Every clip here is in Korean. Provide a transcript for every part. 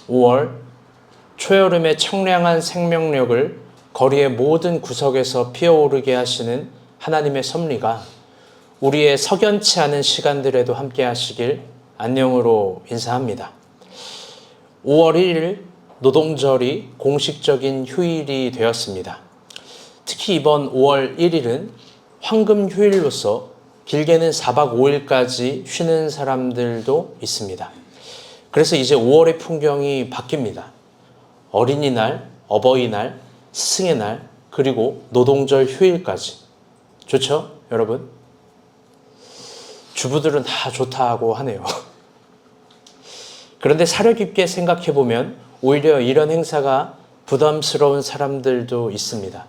5월 초여름의 청량한 생명력을 거리의 모든 구석에서 피어오르게 하시는 하나님의 섭리가 우리의 석연치 않은 시간들에도 함께 하시길 안녕으로 인사합니다. 5월 1일 노동절이 공식적인 휴일이 되었습니다. 특히 이번 5월 1일은 황금휴일로서 길게는 4박 5일까지 쉬는 사람들도 있습니다. 그래서 이제 5월의 풍경이 바뀝니다. 어린이날, 어버이날, 스승의 날, 그리고 노동절 휴일까지. 좋죠, 여러분? 주부들은 다 좋다 하고 하네요. 그런데 사려 깊게 생각해보면 오히려 이런 행사가 부담스러운 사람들도 있습니다.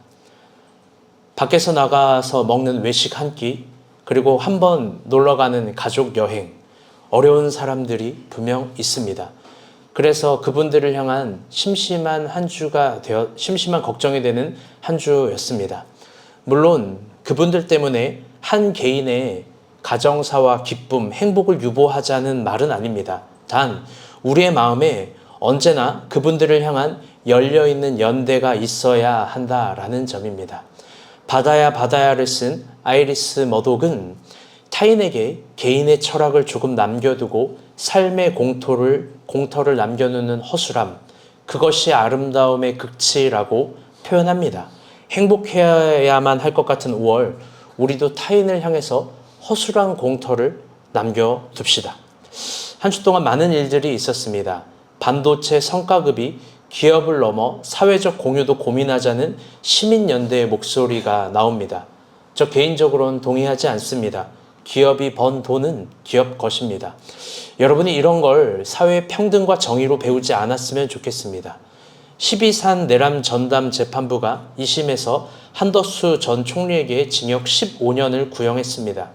밖에서 나가서 먹는 외식 한 끼, 그리고 한번 놀러가는 가족 여행, 어려운 사람들이 분명 있습니다. 그래서 그분들을 향한 심심한 걱정이 되는 한 주였습니다. 물론 그분들 때문에 한 개인의 가정사와 기쁨, 행복을 유보하자는 말은 아닙니다. 단 우리의 마음에 언제나 그분들을 향한 열려있는 연대가 있어야 한다라는 점입니다. 받아야 받아야를 쓴 아이리스 머독은 타인에게 개인의 철학을 조금 남겨두고 삶의 공터를 남겨놓는 허술함, 그것이 아름다움의 극치라고 표현합니다. 행복해야만 할 것 같은 5월, 우리도 타인을 향해서 허술한 공터를 남겨둡시다. 한 주 동안 많은 일들이 있었습니다. 반도체 성과급이 기업을 넘어 사회적 공유도 고민하자는 시민연대의 목소리가 나옵니다. 저 개인적으로는 동의하지 않습니다. 기업이 번 돈은 기업 것입니다. 여러분이 이런 걸 사회 평등과 정의로 배우지 않았으면 좋겠습니다. 12산 내란 전담 재판부가 2심에서 한덕수 전 총리에게 징역 15년을 구형했습니다.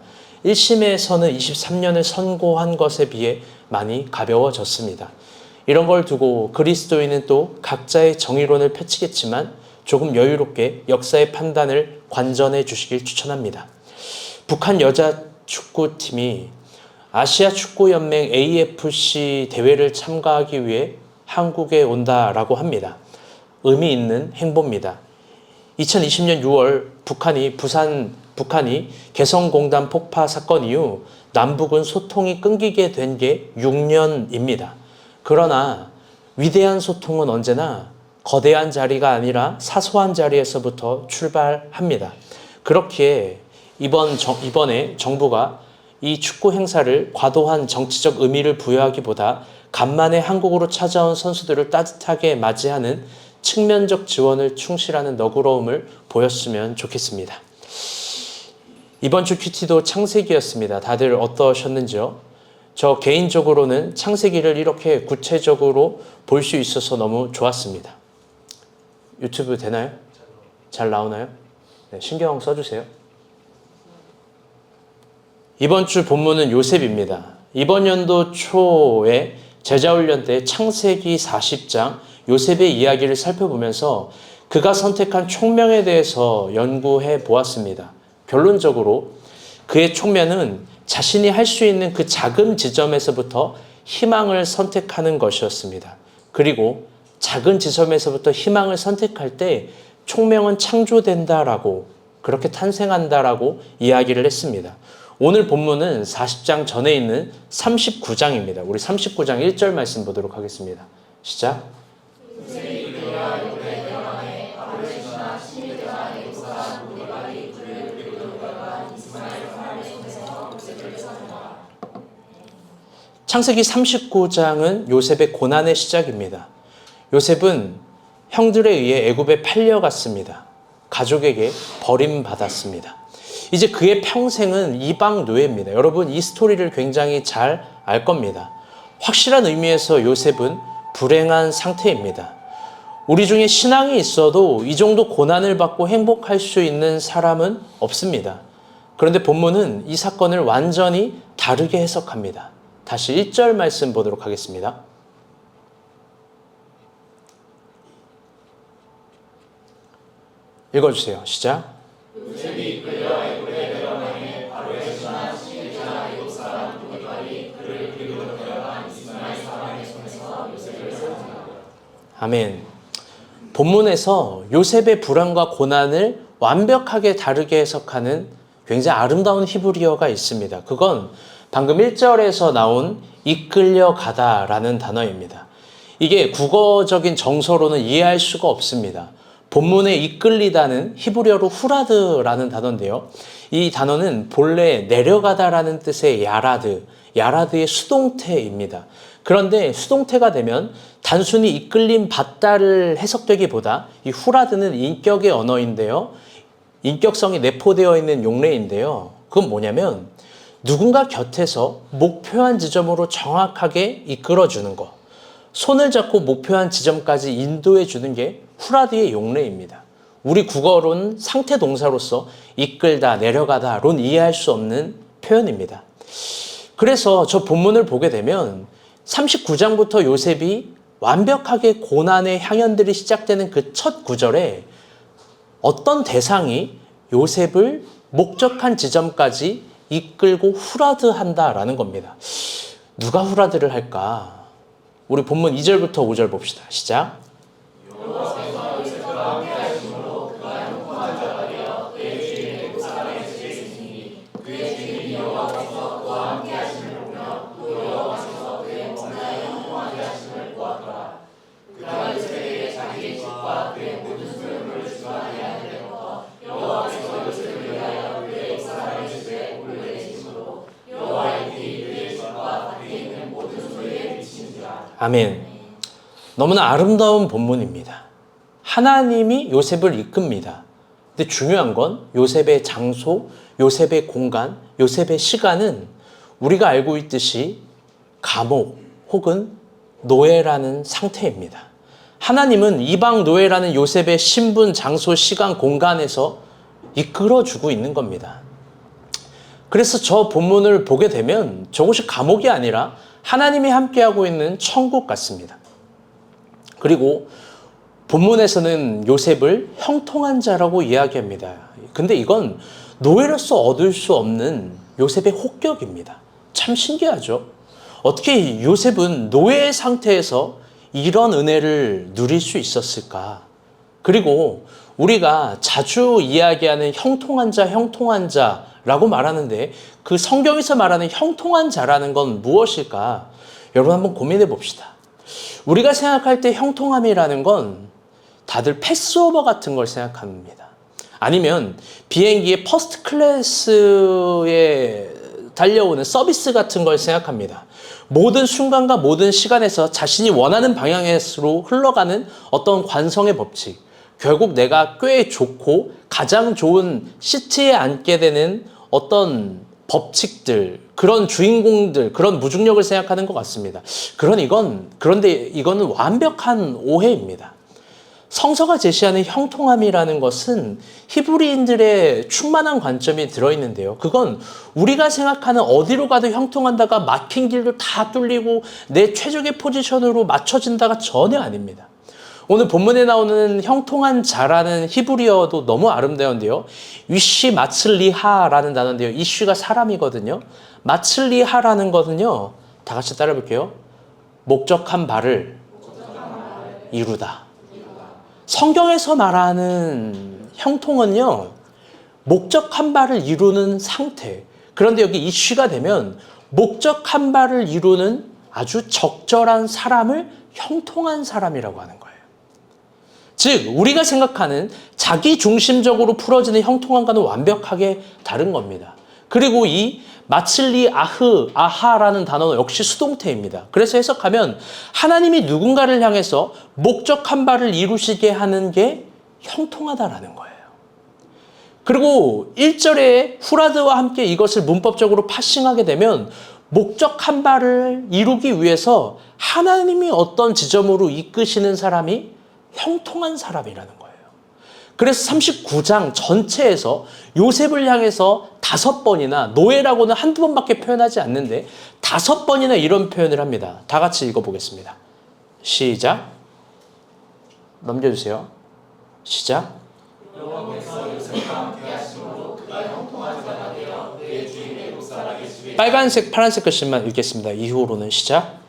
1심에서는 23년을 선고한 것에 비해 많이 가벼워졌습니다. 이런 걸 두고 그리스도인은 또 각자의 정의론을 펼치겠지만 조금 여유롭게 역사의 판단을 관전해 주시길 추천합니다. 북한 여자 축구팀이 아시아 축구연맹 AFC 대회를 참가하기 위해 한국에 온다라고 합니다. 의미 있는 행보입니다. 2020년 6월 북한이 개성공단 폭파 사건 이후 남북은 소통이 끊기게 된 게 6년입니다. 그러나 위대한 소통은 언제나 거대한 자리가 아니라 사소한 자리에서부터 출발합니다. 그렇기에 이번에 정부가 이 축구 행사를 과도한 정치적 의미를 부여하기보다 간만에 한국으로 찾아온 선수들을 따뜻하게 맞이하는 측면적 지원을 충실하는 너그러움을 보였으면 좋겠습니다. 이번 주 큐티도 창세기였습니다. 다들 어떠셨는지요? 저 개인적으로는 창세기를 이렇게 구체적으로 볼 수 있어서 너무 좋았습니다. 유튜브 되나요? 잘 나오나요? 네, 신경 써주세요. 이번 주 본문은 요셉입니다. 이번 연도 초에 제자훈련 때 창세기 40장 요셉의 이야기를 살펴보면서 그가 선택한 촉명에 대해서 연구해 보았습니다. 결론적으로 그의 촉명은 자신이 할 수 있는 그 작은 지점에서부터 희망을 선택하는 것이었습니다. 그리고 작은 지점에서부터 희망을 선택할 때 촉명은 창조된다라고, 그렇게 탄생한다라고 이야기를 했습니다. 오늘 본문은 40장 전에 있는 39장입니다. 우리 39장 1절 말씀 보도록 하겠습니다. 시작. 창세기 39장은 요셉의 고난의 시작입니다. 요셉은 형들에 의해 애굽에 팔려갔습니다. 가족에게 버림받았습니다. 이제 그의 평생은 이방 노예입니다. 여러분, 이 스토리를 굉장히 잘 알 겁니다. 확실한 의미에서 요셉은 불행한 상태입니다. 우리 중에 신앙이 있어도 이 정도 고난을 받고 행복할 수 있는 사람은 없습니다. 그런데 본문은 이 사건을 완전히 다르게 해석합니다. 다시 1절 말씀 보도록 하겠습니다. 읽어주세요. 시작. 요셉이 이끌려 애굽에 내려가니 바로의 신하 시므이와 애굽 사람 보디발이 그를 그리로 데려간 이스마엘 사람의 손에서 요셉을 살렸다. 아멘. 본문에서 요셉의 불안과 고난을 완벽하게 다르게 해석하는 굉장히 아름다운 히브리어가 있습니다. 그건 방금 1절에서 나온 이끌려가다라는 단어입니다. 이게 국어적인 정서로는 이해할 수가 없습니다. 본문에 이끌리다는 히브리어로 후라드라는 단어인데요. 이 단어는 본래 내려가다라는 뜻의 야라드의 수동태입니다. 그런데 수동태가 되면 단순히 이끌림 받다를 해석되기보다 이 후라드는 인격의 언어인데요. 인격성이 내포되어 있는 용례인데요. 그건 뭐냐면 누군가 곁에서 목표한 지점으로 정확하게 이끌어주는 것. 손을 잡고 목표한 지점까지 인도해 주는 게 후라드의 용례입니다. 우리 국어로는 상태 동사로서 이끌다, 내려가다론 이해할 수 없는 표현입니다. 그래서 저 본문을 보게 되면 39장부터 요셉이 완벽하게 고난의 향연들이 시작되는 그 첫 구절에 어떤 대상이 요셉을 목적한 지점까지 이끌고 후라드한다라는 겁니다. 누가 후라드를 할까? 우리 본문 2절부터 5절 봅시다. 시작. 아멘. 너무나 아름다운 본문입니다. 하나님이 요셉을 이끕니다. 근데 중요한 건 요셉의 장소, 요셉의 공간, 요셉의 시간은 우리가 알고 있듯이 감옥 혹은 노예라는 상태입니다. 하나님은 이방 노예라는 요셉의 신분, 장소, 시간, 공간에서 이끌어주고 있는 겁니다. 그래서 저 본문을 보게 되면 저곳이 감옥이 아니라 하나님이 함께하고 있는 천국 같습니다. 그리고 본문에서는 요셉을 형통한 자라고 이야기합니다. 근데 이건 노예로서 얻을 수 없는 요셉의 혹격입니다. 참 신기하죠? 어떻게 요셉은 노예의 상태에서 이런 은혜를 누릴 수 있었을까? 그리고 우리가 자주 이야기하는 형통한 자라고 말하는데 그 성경에서 말하는 형통한 자라는 건 무엇일까? 여러분 한번 고민해 봅시다. 우리가 생각할 때 형통함이라는 건 다들 패스오버 같은 걸 생각합니다. 아니면 비행기의 퍼스트 클래스에 달려오는 서비스 같은 걸 생각합니다. 모든 순간과 모든 시간에서 자신이 원하는 방향으로 흘러가는 어떤 관성의 법칙, 결국 내가 꽤 좋고 가장 좋은 시트에 앉게 되는 어떤 법칙들, 그런 주인공들, 그런 무중력을 생각하는 것 같습니다. 그런데 이거는 완벽한 오해입니다. 성서가 제시하는 형통함이라는 것은 히브리인들의 충만한 관점이 들어있는데요. 그건 우리가 생각하는 어디로 가도 형통한다가 막힌 길도 다 뚫리고 내 최적의 포지션으로 맞춰진다가 전혀 아닙니다. 오늘 본문에 나오는 형통한 자라는 히브리어도 너무 아름다운데요. 위시 마츠리하라는 단어인데요. 이쉬가 사람이거든요. 마츠리하라는 것은요. 다 같이 따라해 볼게요. 목적한 바를 이루다. 성경에서 말하는 형통은요. 목적한 바를 이루는 상태. 그런데 여기 이쉬가 되면 목적한 바를 이루는 아주 적절한 사람을 형통한 사람이라고 하는 거예요. 즉 우리가 생각하는 자기 중심적으로 풀어지는 형통함과는 완벽하게 다른 겁니다. 그리고 이 마칠리 아하라는 단어는 역시 수동태입니다. 그래서 해석하면 하나님이 누군가를 향해서 목적한 바를 이루시게 하는 게 형통하다라는 거예요. 그리고 1절에 후라드와 함께 이것을 문법적으로 파싱하게 되면 목적한 바를 이루기 위해서 하나님이 어떤 지점으로 이끄시는 사람이 형통한 사람이라는 거예요. 그래서 39장 전체에서 요셉을 향해서 5번이나 노예라고는 한두 번밖에 표현하지 않는데 5번이나 이런 표현을 합니다. 다 같이 읽어보겠습니다. 시작. 넘겨주세요. 시작. 빨간색, 파란색 글씨만 읽겠습니다. 이후로는 시작.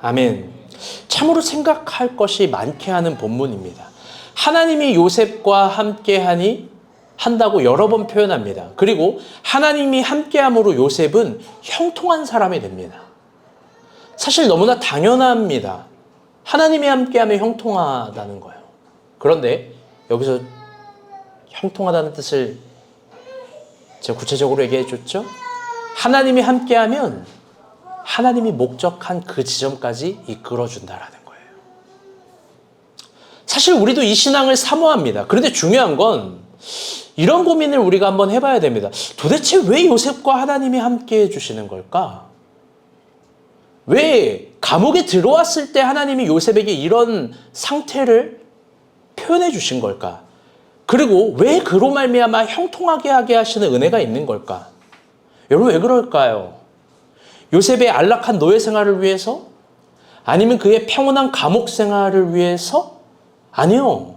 아멘. 참으로 생각할 것이 많게 하는 본문입니다. 하나님이 요셉과 함께하니 한다고 여러 번 표현합니다. 그리고 하나님이 함께함으로 요셉은 형통한 사람이 됩니다. 사실 너무나 당연합니다. 하나님이 함께하면 형통하다는 거예요. 그런데 여기서 형통하다는 뜻을 제가 구체적으로 얘기해 줬죠? 하나님이 함께하면 하나님이 목적한 그 지점까지 이끌어준다라는 거예요. 사실 우리도 이 신앙을 사모합니다. 그런데 중요한 건 이런 고민을 우리가 한번 해봐야 됩니다. 도대체 왜 요셉과 하나님이 함께 해주시는 걸까? 왜 감옥에 들어왔을 때 하나님이 요셉에게 이런 상태를 표현해 주신 걸까? 그리고 왜 그로 말미암아 형통하게 하게 하시는 은혜가 있는 걸까? 여러분 왜 그럴까요? 요셉의 안락한 노예 생활을 위해서? 아니면 그의 평온한 감옥 생활을 위해서? 아니요.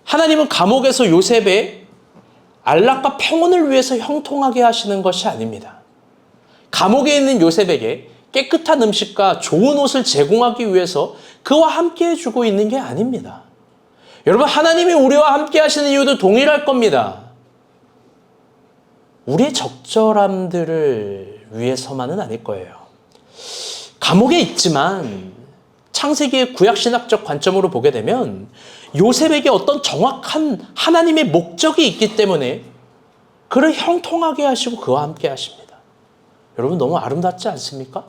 하나님은 감옥에서 요셉의 안락과 평온을 위해서 형통하게 하시는 것이 아닙니다. 감옥에 있는 요셉에게 깨끗한 음식과 좋은 옷을 제공하기 위해서 그와 함께 해주고 있는 게 아닙니다. 여러분, 하나님이 우리와 함께 하시는 이유도 동일할 겁니다. 우리의 적절함들을 위해서만은 아닐 거예요. 감옥에 있지만 창세기의 구약신학적 관점으로 보게 되면 요셉에게 어떤 정확한 하나님의 목적이 있기 때문에 그를 형통하게 하시고 그와 함께 하십니다. 여러분 너무 아름답지 않습니까?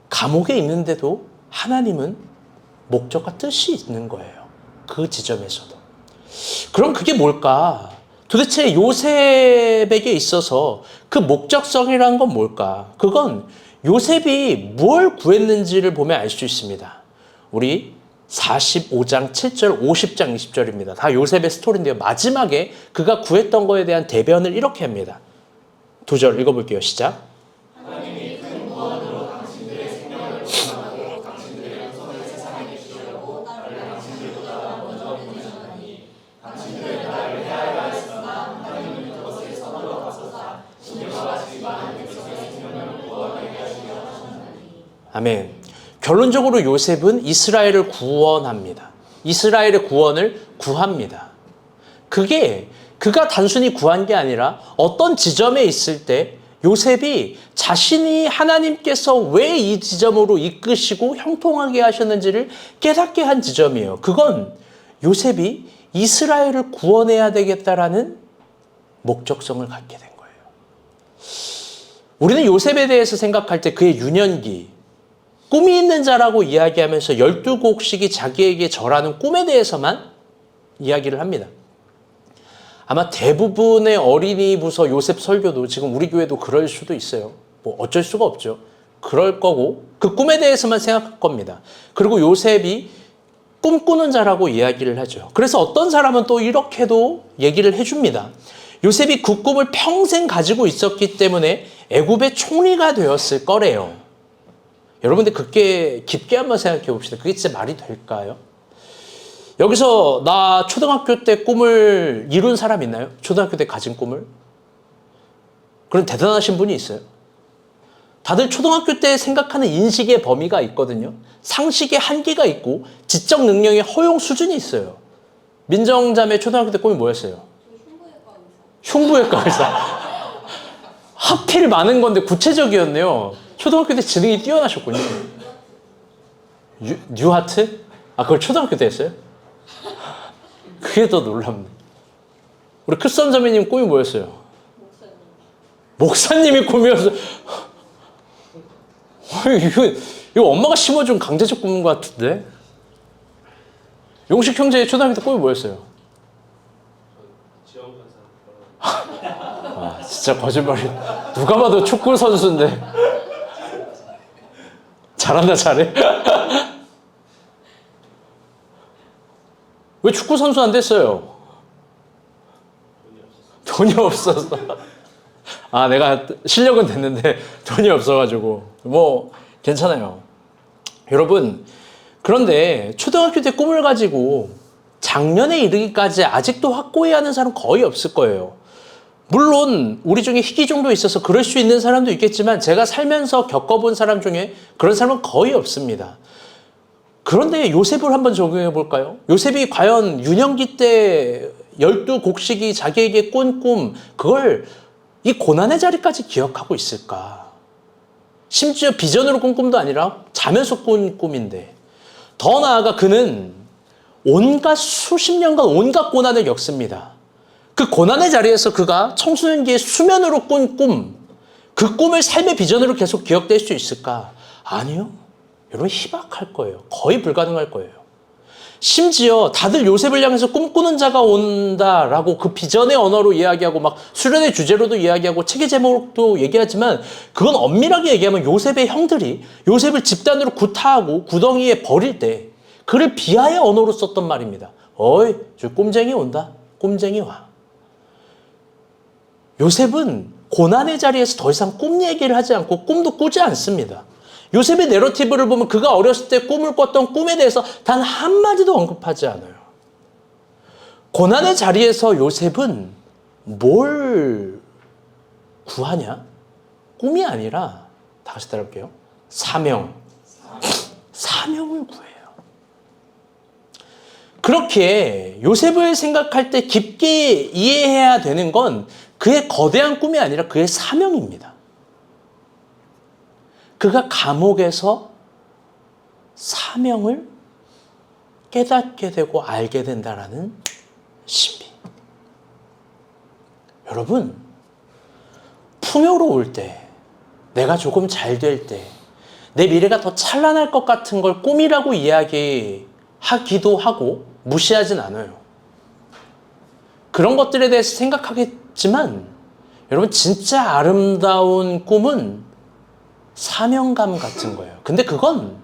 감옥에 있는데도 하나님은 목적과 뜻이 있는 거예요. 그 지점에서도. 그럼 그게 뭘까? 도대체 요셉에게 있어서 그 목적성이란 건 뭘까? 그건 요셉이 뭘 구했는지를 보면 알 수 있습니다. 우리 45장 7절, 50장 20절입니다. 다 요셉의 스토리인데요. 마지막에 그가 구했던 거에 대한 대변을 이렇게 합니다. 2절 읽어볼게요. 시작. 하나님이 큰 구원으로 당신들의 생명을 구원하고 당신들의 후손을 세상에 주시려고 나를 당신들보다 먼저 보내셨나니 당신들은 나를 해하려 하였으나 하나님은 그것을 선으로 바꾸사 신령과 같이 많은 백성의 생명을 구원하게 하시려 하셨나니. 아멘. 결론적으로 요셉은 이스라엘을 구원합니다. 이스라엘의 구원을 구합니다. 그게 그가 단순히 구한 게 아니라 어떤 지점에 있을 때 요셉이 자신이 하나님께서 왜 이 지점으로 이끄시고 형통하게 하셨는지를 깨닫게 한 지점이에요. 그건 요셉이 이스라엘을 구원해야 되겠다라는 목적성을 갖게 된 거예요. 우리는 요셉에 대해서 생각할 때 그의 유년기, 꿈이 있는 자라고 이야기하면서 12곡씩이 자기에게 절하는 꿈에 대해서만 이야기를 합니다. 아마 대부분의 어린이 부서 요셉 설교도 지금 우리 교회도 그럴 수도 있어요. 뭐 어쩔 수가 없죠. 그럴 거고 그 꿈에 대해서만 생각할 겁니다. 그리고 요셉이 꿈꾸는 자라고 이야기를 하죠. 그래서 어떤 사람은 또 이렇게도 얘기를 해줍니다. 요셉이 그 꿈을 평생 가지고 있었기 때문에 애굽의 총리가 되었을 거래요. 여러분들 그게 깊게 한번 생각해 봅시다. 그게 진짜 말이 될까요? 여기서 나 초등학교 때 꿈을 이룬 사람 있나요? 초등학교 때 가진 꿈을? 그런 대단하신 분이 있어요. 다들 초등학교 때 생각하는 인식의 범위가 있거든요. 상식의 한계가 있고 지적 능력의 허용 수준이 있어요. 민정자매 초등학교 때 꿈이 뭐였어요? 흉부외과 의사. 하필 많은 건데 구체적이었네요. 초등학교 때 지능이 뛰어나셨군요. 뉴하트? 아, 그걸 초등학교 때 했어요? 그게 더 놀랍네. 우리 크선 자매님 꿈이 뭐였어요? 목사님이 꿈이었어요. 이거 엄마가 심어준 강제적 꿈인 것 같은데? 용식 형제 초등학교 때 꿈이 뭐였어요? 아, 진짜 거짓말이. 누가 봐도 축구 선수인데. 잘한다, 잘해. 왜 축구 선수 안 됐어요? 돈이 없어서. 아, 내가 실력은 됐는데 돈이 없어가지고. 뭐, 괜찮아요. 여러분, 그런데 초등학교 때 꿈을 가지고 작년에 이르기까지 아직도 확고히 하는 사람 거의 없을 거예요. 물론 우리 중에 희귀 정도 있어서 그럴 수 있는 사람도 있겠지만 제가 살면서 겪어본 사람 중에 그런 사람은 거의 없습니다. 그런데 요셉을 한번 적용해 볼까요? 요셉이 과연 유년기 때 12곡식이 자기에게 꾼 꿈, 그걸 이 고난의 자리까지 기억하고 있을까? 심지어 비전으로 꾼 꿈도 아니라 자면서 꾼 꿈인데, 더 나아가 그는 온갖 수십 년간 온갖 고난을 겪습니다. 그 고난의 자리에서 그가 청소년기에 수면으로 꾼 꿈, 그 꿈을 삶의 비전으로 계속 기억될 수 있을까? 아니요. 여러분, 희박할 거예요. 거의 불가능할 거예요. 심지어 다들 요셉을 향해서 꿈꾸는 자가 온다라고 그 비전의 언어로 이야기하고 막 수련의 주제로도 이야기하고 책의 제목도 얘기하지만, 그건 엄밀하게 얘기하면 요셉의 형들이 요셉을 집단으로 구타하고 구덩이에 버릴 때 그를 비하의 언어로 썼던 말입니다. 어이, 저 꼼쟁이 온다. 꼼쟁이 와. 요셉은 고난의 자리에서 더 이상 꿈 얘기를 하지 않고 꿈도 꾸지 않습니다. 요셉의 내러티브를 보면 그가 어렸을 때 꿈을 꿨던 꿈에 대해서 단 한마디도 언급하지 않아요. 고난의 자리에서 요셉은 뭘 구하냐? 꿈이 아니라, 다시 따라할게요. 사명을 구해요. 그렇게 요셉을 생각할 때 깊게 이해해야 되는 건 그의 거대한 꿈이 아니라 그의 사명입니다. 그가 감옥에서 사명을 깨닫게 되고 알게 된다라는 신비. 여러분, 풍요로울 때, 내가 조금 잘 될 때, 내 미래가 더 찬란할 것 같은 걸 꿈이라고 이야기하기도 하고 무시하진 않아요. 그런 것들에 대해서 생각하겠지만, 여러분, 진짜 아름다운 꿈은 사명감 같은 거예요. 근데 그건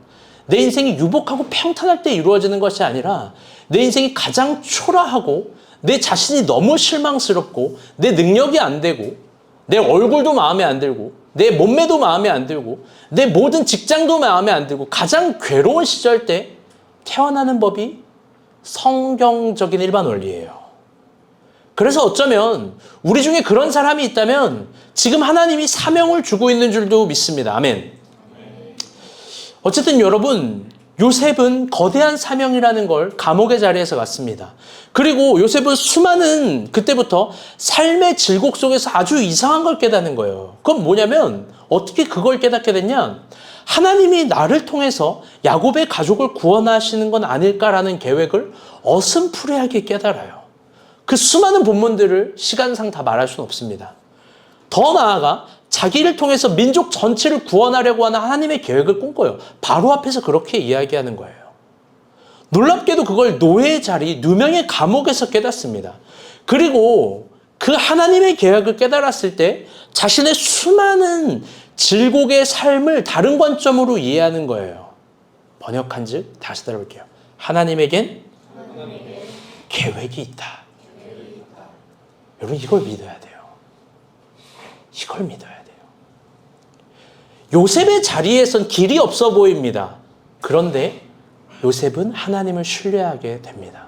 내 인생이 유복하고 평탄할 때 이루어지는 것이 아니라, 내 인생이 가장 초라하고 내 자신이 너무 실망스럽고 내 능력이 안 되고 내 얼굴도 마음에 안 들고 내 몸매도 마음에 안 들고 내 모든 직장도 마음에 안 들고 가장 괴로운 시절 때 태어나는 법이 성경적인 일반 원리예요. 그래서 어쩌면 우리 중에 그런 사람이 있다면 지금 하나님이 사명을 주고 있는 줄도 믿습니다. 아멘. 어쨌든 여러분, 요셉은 거대한 사명이라는 걸 감옥의 자리에서 갖습니다. 그리고 요셉은 수많은, 그때부터 삶의 질곡 속에서 아주 이상한 걸 깨닫는 거예요. 그건 뭐냐면, 어떻게 그걸 깨닫게 됐냐? 하나님이 나를 통해서 야곱의 가족을 구원하시는 건 아닐까라는 계획을 어슴푸레하게 깨달아요. 그 수많은 본문들을 시간상 다 말할 수는 없습니다. 더 나아가 자기를 통해서 민족 전체를 구원하려고 하는 하나님의 계획을 꿈꿔요. 바로 앞에서 그렇게 이야기하는 거예요. 놀랍게도 그걸 노예의 자리, 누명의 감옥에서 깨닫습니다. 그리고 그 하나님의 계획을 깨달았을 때 자신의 수많은 질곡의 삶을 다른 관점으로 이해하는 거예요. 번역한즉 다시 들어볼게요. 하나님에겐 계획이 있다. 여러분, 이걸 믿어야 돼요. 이걸 믿어야 돼요. 요셉의 자리에선 길이 없어 보입니다. 그런데 요셉은 하나님을 신뢰하게 됩니다.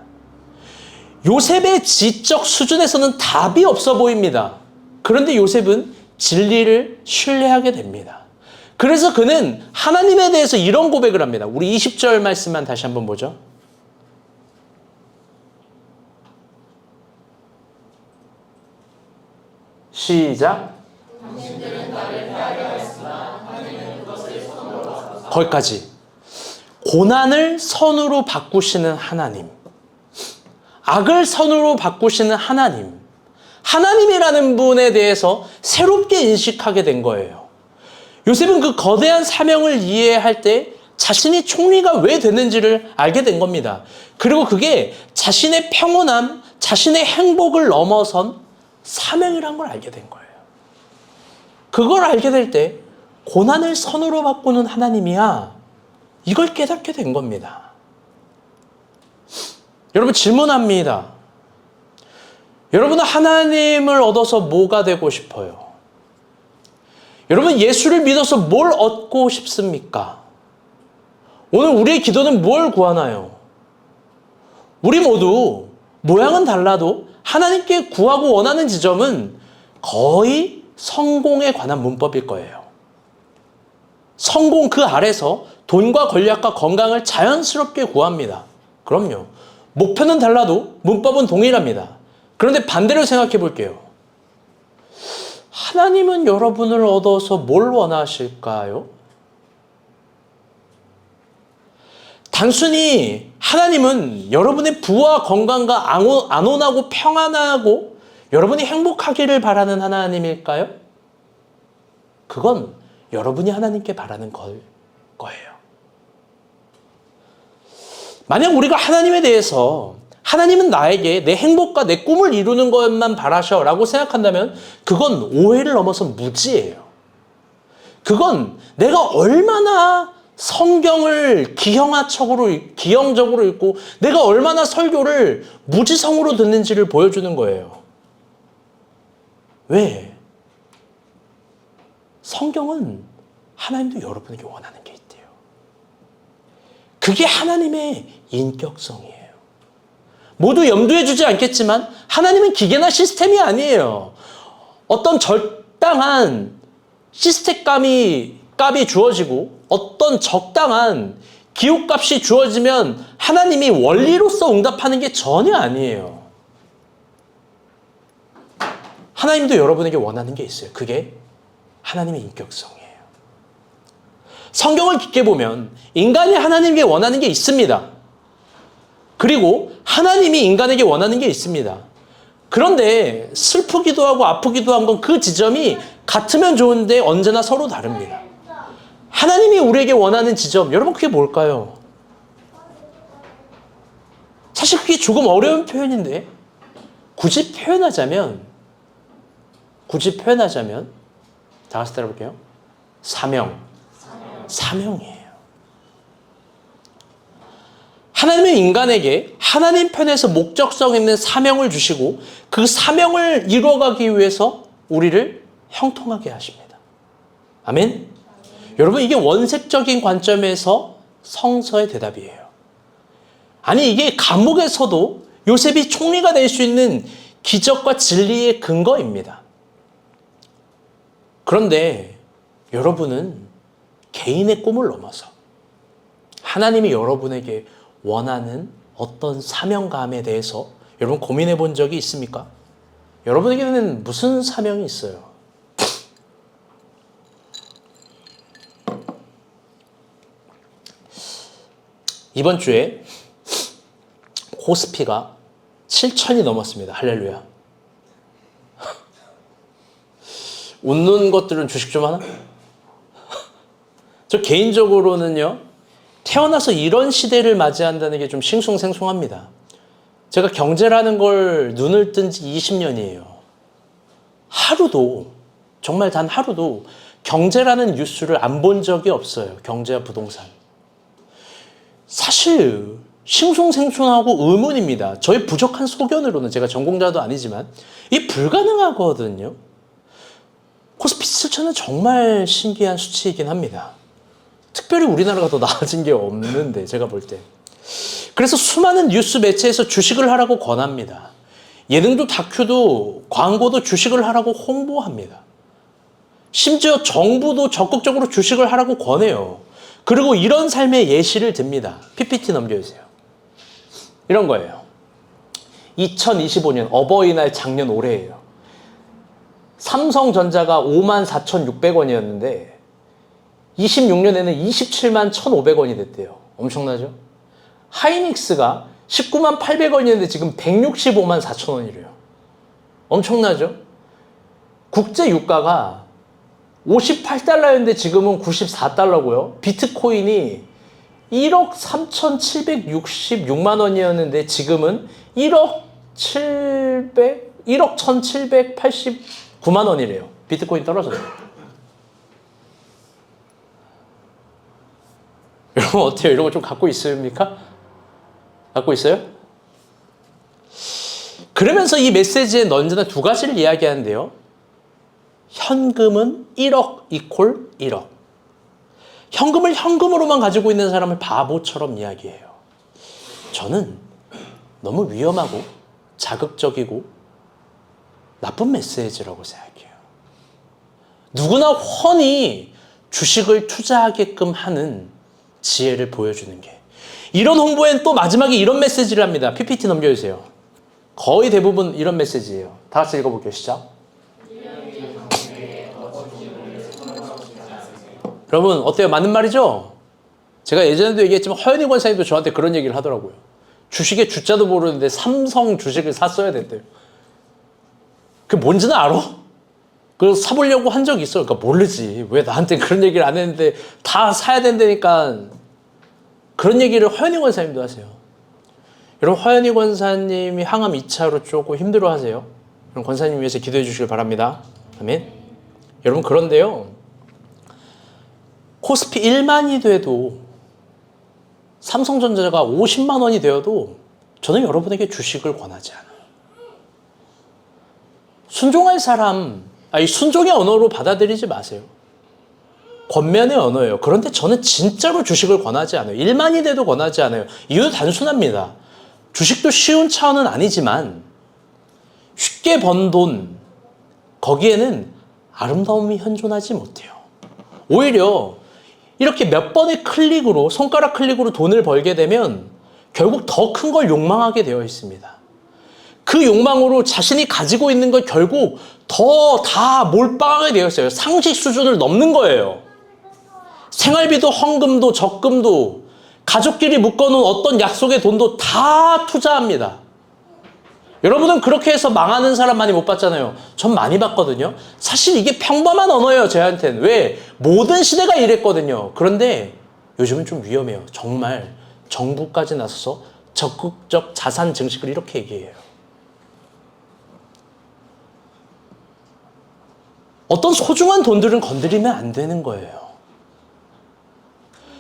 요셉의 지적 수준에서는 답이 없어 보입니다. 그런데 요셉은 진리를 신뢰하게 됩니다. 그래서 그는 하나님에 대해서 이런 고백을 합니다. 우리 20절 말씀만 다시 한번 보죠. 시작. 거기까지. 고난을 선으로 바꾸시는 하나님, 악을 선으로 바꾸시는 하나님, 하나님이라는 분에 대해서 새롭게 인식하게 된 거예요. 요셉은 그 거대한 사명을 이해할 때 자신이 총리가 왜 되는지를 알게 된 겁니다. 그리고 그게 자신의 평온함, 자신의 행복을 넘어선 사명이란 걸 알게 된 거예요. 그걸 알게 될 때 고난을 선으로 바꾸는 하나님이야, 이걸 깨닫게 된 겁니다. 여러분, 질문합니다. 여러분은 하나님을 얻어서 뭐가 되고 싶어요? 여러분, 예수를 믿어서 뭘 얻고 싶습니까? 오늘 우리의 기도는 뭘 구하나요? 우리 모두 모양은 달라도 하나님께 구하고 원하는 지점은 거의 성공에 관한 문법일 거예요. 성공 그 아래서 돈과 권력과 건강을 자연스럽게 구합니다. 그럼요. 목표는 달라도 문법은 동일합니다. 그런데 반대로 생각해 볼게요. 하나님은 여러분을 얻어서 뭘 원하실까요? 단순히 하나님은 여러분의 부와 건강과 안온하고 평안하고 여러분이 행복하기를 바라는 하나님일까요? 그건 여러분이 하나님께 바라는 거예요. 만약 우리가 하나님에 대해서 하나님은 나에게 내 행복과 내 꿈을 이루는 것만 바라셔 라고 생각한다면 그건 오해를 넘어선 무지예요. 그건 내가 얼마나 성경을 기형적으로 읽고 내가 얼마나 설교를 무지성으로 듣는지를 보여주는 거예요. 왜? 성경은 하나님도 여러분에게 원하는 게 있대요. 그게 하나님의 인격성이에요. 모두 염두에 두지 않겠지만 하나님은 기계나 시스템이 아니에요. 어떤 적당한 시스템 값이 주어지고 어떤 적당한 기호값이 주어지면 하나님이 원리로서 응답하는 게 전혀 아니에요. 하나님도 여러분에게 원하는 게 있어요. 그게 하나님의 인격성이에요. 성경을 깊게 보면 인간이 하나님에게 원하는 게 있습니다. 그리고 하나님이 인간에게 원하는 게 있습니다. 그런데 슬프기도 하고 아프기도 한 건 그 지점이 같으면 좋은데 언제나 서로 다릅니다. 하나님이 우리에게 원하는 지점, 여러분 그게 뭘까요? 사실 그게 조금 어려운 표현인데 굳이 표현하자면 다 같이 따라볼게요. 사명이에요. 하나님은 인간에게 하나님 편에서 목적성 있는 사명을 주시고 그 사명을 이루어가기 위해서 우리를 형통하게 하십니다. 아멘? 여러분 이게 원색적인 관점에서 성서의 대답이에요. 아니 이게 감옥에서도 요셉이 총리가 될 수 있는 기적과 진리의 근거입니다. 그런데 여러분은 개인의 꿈을 넘어서 하나님이 여러분에게 원하는 어떤 사명감에 대해서 여러분 고민해 본 적이 있습니까? 여러분에게는 무슨 사명이 있어요? 이번 주에 코스피가 7,000이 넘었습니다. 할렐루야. 웃는 것들은 주식 좀 하나? 저 개인적으로는요, 태어나서 이런 시대를 맞이한다는 게 좀 싱숭생숭합니다. 제가 경제라는 걸 눈을 뜬 지 20년이에요. 하루도, 정말 단 하루도 경제라는 뉴스를 안 본 적이 없어요. 경제와 부동산. 사실 싱숭생숭하고 의문입니다. 저의 부족한 소견으로는, 제가 전공자도 아니지만 이게 불가능하거든요. 코스피 7,000은 정말 신기한 수치이긴 합니다. 특별히 우리나라가 더 나아진 게 없는데 제가 볼 때. 그래서 수많은 뉴스 매체에서 주식을 하라고 권합니다. 예능도 다큐도 광고도 주식을 하라고 홍보합니다. 심지어 정부도 적극적으로 주식을 하라고 권해요. 그리고 이런 삶의 예시를 듭니다. PPT 넘겨주세요. 이런 거예요. 2025년 어버이날 작년 올해예요. 삼성전자가 54,600원이었는데 26년에는 27만 1,500원이 됐대요. 엄청나죠? 하이닉스가 19만 800원이었는데 지금 165만 4천원이래요. 엄청나죠? 국제 유가가 58달러였는데 지금은 94달러고요. 비트코인이 1억 3,766만 원이었는데 지금은 1억 1,789만 원이래요. 비트코인 떨어졌어요. 여러분 어때요? 이런 거 좀 갖고 있습니까? 갖고 있어요? 그러면서 이 메시지에 언제나 두 가지를 이야기하는데요. 현금은 1억 이퀄 1억. 현금을 현금으로만 가지고 있는 사람을 바보처럼 이야기해요. 저는 너무 위험하고 자극적이고 나쁜 메시지라고 생각해요. 누구나 훤히 주식을 투자하게끔 하는 지혜를 보여주는 게, 이런 홍보엔 또 마지막에 이런 메시지를 합니다. PPT 넘겨주세요. 거의 대부분 이런 메시지예요. 다 같이 읽어볼게요. 시작. 여러분 어때요? 맞는 말이죠? 제가 예전에도 얘기했지만 허연희 권사님도 저한테 그런 얘기를 하더라고요. 주식의 주자도 모르는데 삼성 주식을 샀어야 됐대요. 그게 뭔지는 알아? 그래서 사보려고 한 적이 있어. 그러니까 모르지. 왜 나한테 그런 얘기를 안 했는데 다 사야 된다니까. 그런 얘기를 허연희 권사님도 하세요. 여러분 허연희 권사님이 항암 2차로 조금 힘들어하세요. 그럼 권사님 위해서 기도해 주시길 바랍니다. 아멘. 여러분 그런데요. 코스피 1만이 돼도 삼성전자가 50만 원이 되어도 저는 여러분에게 주식을 권하지 않아요. 순종할 사람, 순종의 언어로 받아들이지 마세요. 권면의 언어예요. 그런데 저는 진짜로 주식을 권하지 않아요. 1만이 돼도 권하지 않아요. 이유는 단순합니다. 주식도 쉬운 차원은 아니지만 쉽게 번 돈, 거기에는 아름다움이 현존하지 못해요. 오히려 이렇게 몇 번의 클릭으로, 손가락 클릭으로 돈을 벌게 되면 결국 더 큰 걸 욕망하게 되어 있습니다. 그 욕망으로 자신이 가지고 있는 걸 결국 더 다 몰빵하게 되어 있어요. 상식 수준을 넘는 거예요. 생활비도 헌금도 적금도 가족끼리 묶어놓은 어떤 약속의 돈도 다 투자합니다. 여러분은 그렇게 해서 망하는 사람 많이 못 봤잖아요. 전 많이 봤거든요. 사실 이게 평범한 언어예요, 저한테는. 왜? 모든 시대가 이랬거든요. 그런데 요즘은 좀 위험해요. 정말 정부까지 나서서 적극적 자산 증식을 이렇게 얘기해요. 어떤 소중한 돈들은 건드리면 안 되는 거예요.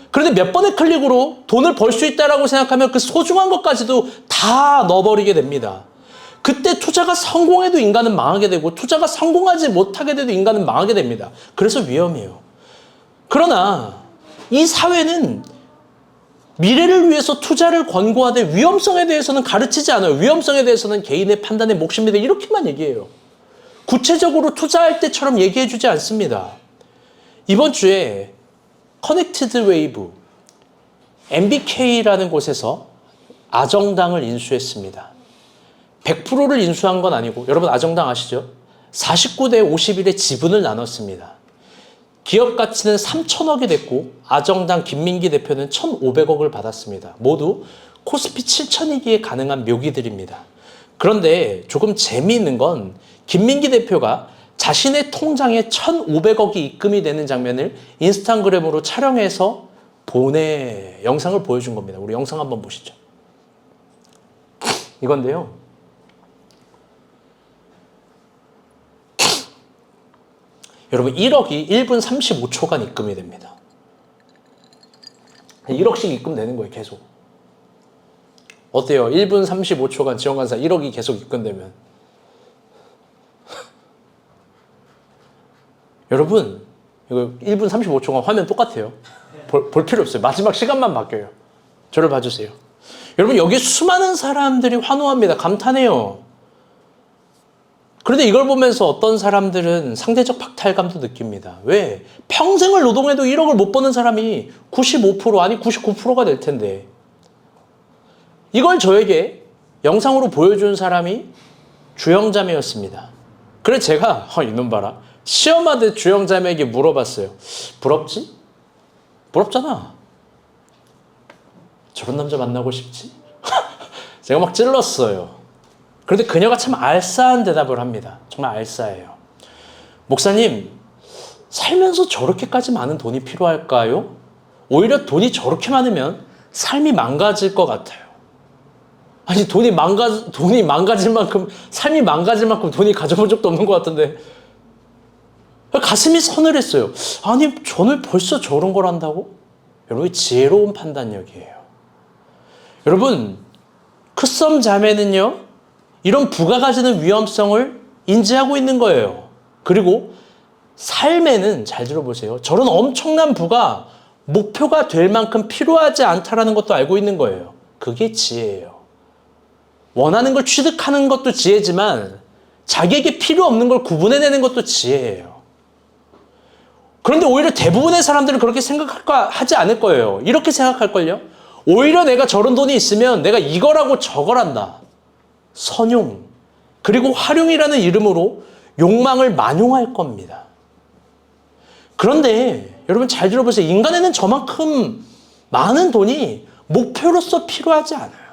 그런데 몇 번의 클릭으로 돈을 벌 수 있다라고 생각하면 그 소중한 것까지도 다 넣어버리게 됩니다. 그때 투자가 성공해도 인간은 망하게 되고 투자가 성공하지 못하게 돼도 인간은 망하게 됩니다. 그래서 위험해요. 그러나 이 사회는 미래를 위해서 투자를 권고하되 위험성에 대해서는 가르치지 않아요. 위험성에 대해서는 개인의 판단에 몫입니다. 이렇게만 얘기해요. 구체적으로 투자할 때처럼 얘기해 주지 않습니다. 이번 주에 커넥티드 웨이브 MBK라는 곳에서 아정당을 인수했습니다. 100%를 인수한 건 아니고, 여러분 아정당 아시죠? 49대 51의 지분을 나눴습니다. 기업 가치는 3천억이 됐고 아정당 김민기 대표는 1,500억을 받았습니다. 모두 코스피 7,000이기에 가능한 묘기들입니다. 그런데 조금 재미있는 건 김민기 대표가 자신의 통장에 1,500억이 입금이 되는 장면을 인스타그램으로 촬영해서 영상을 보여준 겁니다. 우리 영상 한번 보시죠. 이건데요. 여러분 1억이 1분 35초간 입금이 됩니다. 1억씩 입금되는 거예요. 계속. 어때요? 1분 35초간 지원관사 1억이 계속 입금되면. 여러분 이거 1분 35초간 화면 똑같아요. 볼 필요 없어요. 마지막 시간만 바뀌어요. 저를 봐주세요. 여러분 여기 수많은 사람들이 환호합니다. 감탄해요. 그런데 이걸 보면서 어떤 사람들은 상대적 박탈감도 느낍니다. 왜? 평생을 노동해도 1억을 못 버는 사람이 95% 아니 99%가 될 텐데, 이걸 저에게 영상으로 보여준 사람이 주영자매였습니다. 그래서 제가 이놈 봐라, 시험하듯 주영자매에게 물어봤어요. 부럽지? 부럽잖아. 저런 남자 만나고 싶지? 제가 막 찔렀어요. 그런데 그녀가 참 알싸한 대답을 합니다. 정말 알싸해요. 목사님, 살면서 저렇게까지 많은 돈이 필요할까요? 오히려 돈이 저렇게 많으면 삶이 망가질 것 같아요. 아니 돈이 망가질 만큼, 삶이 망가질 만큼 돈이 가져본 적도 없는 것 같은데. 가슴이 서늘했어요. 아니 저는 벌써 저런 걸 한다고? 여러분 지혜로운 판단력이에요. 여러분 크썸 자매는요, 이런 부가 가지는 위험성을 인지하고 있는 거예요. 그리고 삶에는, 잘 들어보세요, 저런 엄청난 부가 목표가 될 만큼 필요하지 않다라는 것도 알고 있는 거예요. 그게 지혜예요. 원하는 걸 취득하는 것도 지혜지만 자기에게 필요 없는 걸 구분해내는 것도 지혜예요. 그런데 오히려 대부분의 사람들은 그렇게 생각하지 않을 거예요. 이렇게 생각할걸요. 오히려 내가 저런 돈이 있으면 내가 이거라고 저거란다. 선용, 그리고 활용이라는 이름으로 욕망을 만용할 겁니다. 그런데 여러분 잘 들어보세요. 인간에는 저만큼 많은 돈이 목표로서 필요하지 않아요.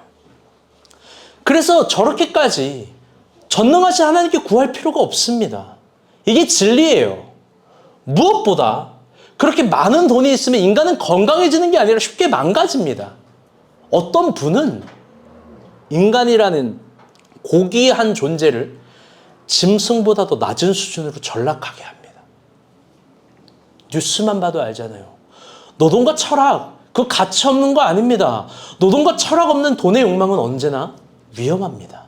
그래서 저렇게까지 전능하신 하나님께 구할 필요가 없습니다. 이게 진리예요. 무엇보다 그렇게 많은 돈이 있으면 인간은 건강해지는 게 아니라 쉽게 망가집니다. 어떤 분은 인간이라는 고귀한 존재를 짐승보다 더 낮은 수준으로 전락하게 합니다. 뉴스만 봐도 알잖아요. 노동과 철학, 그 가치 없는 거 아닙니다. 노동과 철학 없는 돈의 욕망은 언제나 위험합니다.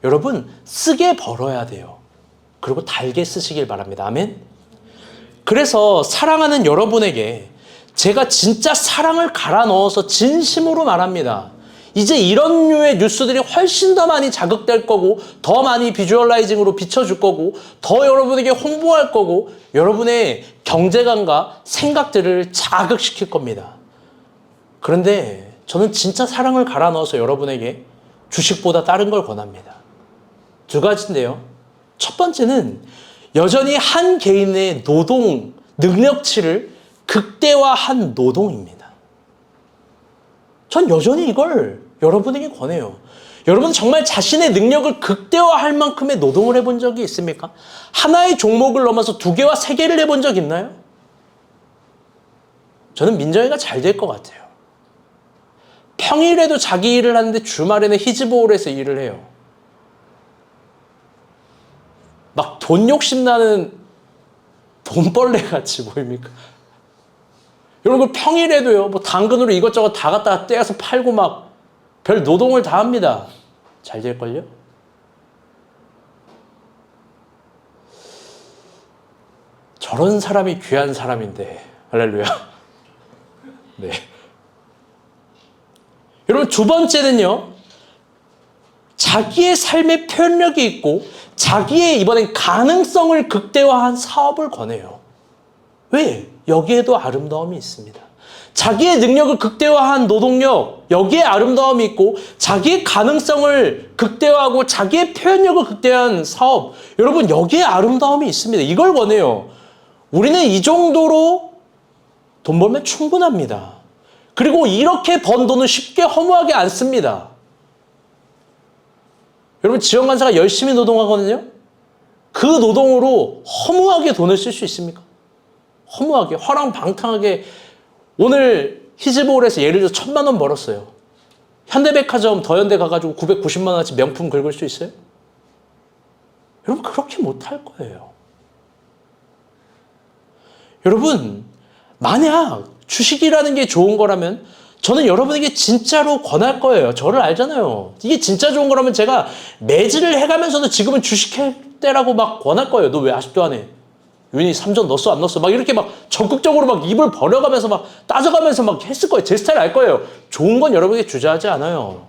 여러분, 쓰게 벌어야 돼요. 그리고 달게 쓰시길 바랍니다. 아멘? 그래서 사랑하는 여러분에게 제가 진짜 사랑을 갈아 넣어서 진심으로 말합니다. 이제 이런 류의 뉴스들이 훨씬 더 많이 자극될 거고, 더 많이 비주얼라이징으로 비춰줄 거고, 더 여러분에게 홍보할 거고, 여러분의 경제관과 생각들을 자극시킬 겁니다. 그런데 저는 진짜 사랑을 갈아 넣어서 여러분에게 주식보다 다른 걸 권합니다. 두 가지인데요. 첫 번째는 여전히 한 개인의 노동 능력치를 극대화한 노동입니다. 전 여전히 이걸 여러분에게 권해요. 여러분 정말 자신의 능력을 극대화할 만큼의 노동을 해본 적이 있습니까? 하나의 종목을 넘어서 2개와 3개를 해본 적 있나요? 저는 민정이가 잘 될 것 같아요. 평일에도 자기 일을 하는데 주말에는 히즈보홀에서 일을 해요. 막 돈 욕심나는 돈벌레 같이 보입니까? 여러분 평일에도요, 뭐 당근으로 이것저것 다 갖다가 떼어서 팔고 막 별 노동을 다 합니다. 잘 될걸요? 저런 사람이 귀한 사람인데, 할렐루야. 네. 여러분 두 번째는요, 자기의 삶의 표현력이 있고 자기의 이번엔 가능성을 극대화한 사업을 권해요. 왜? 여기에도 아름다움이 있습니다. 자기의 능력을 극대화한 노동력, 여기에 아름다움이 있고 자기의 가능성을 극대화하고 자기의 표현력을 극대화한 사업, 여러분 여기에 아름다움이 있습니다. 이걸 권해요. 우리는 이 정도로 돈 벌면 충분합니다. 그리고 이렇게 번 돈은 쉽게 허무하게 안 씁니다. 여러분 지원간사가 열심히 노동하거든요. 그 노동으로 허무하게 돈을 쓸 수 있습니까? 허무하게, 화랑방탕하게. 오늘 히즈보홀에서 예를 들어 1,000만 원 벌었어요. 현대백화점 더현대 가가지고 990만 원어치 명품 긁을 수 있어요? 여러분 그렇게 못할 거예요. 여러분 만약 주식이라는 게 좋은 거라면 저는 여러분에게 진짜로 권할 거예요. 저를 알잖아요. 이게 진짜 좋은 거라면 제가 매질을 해가면서도 지금은 주식할 때라고 막 권할 거예요. 너 왜 아직도 안 해? 윤희 3전 넣었어 안 넣었어? 막 이렇게 막 적극적으로 막 입을 벌려가면서 막 따져가면서 막 했을 거예요. 제 스타일 알 거예요. 좋은 건 여러분에게 주저하지 않아요.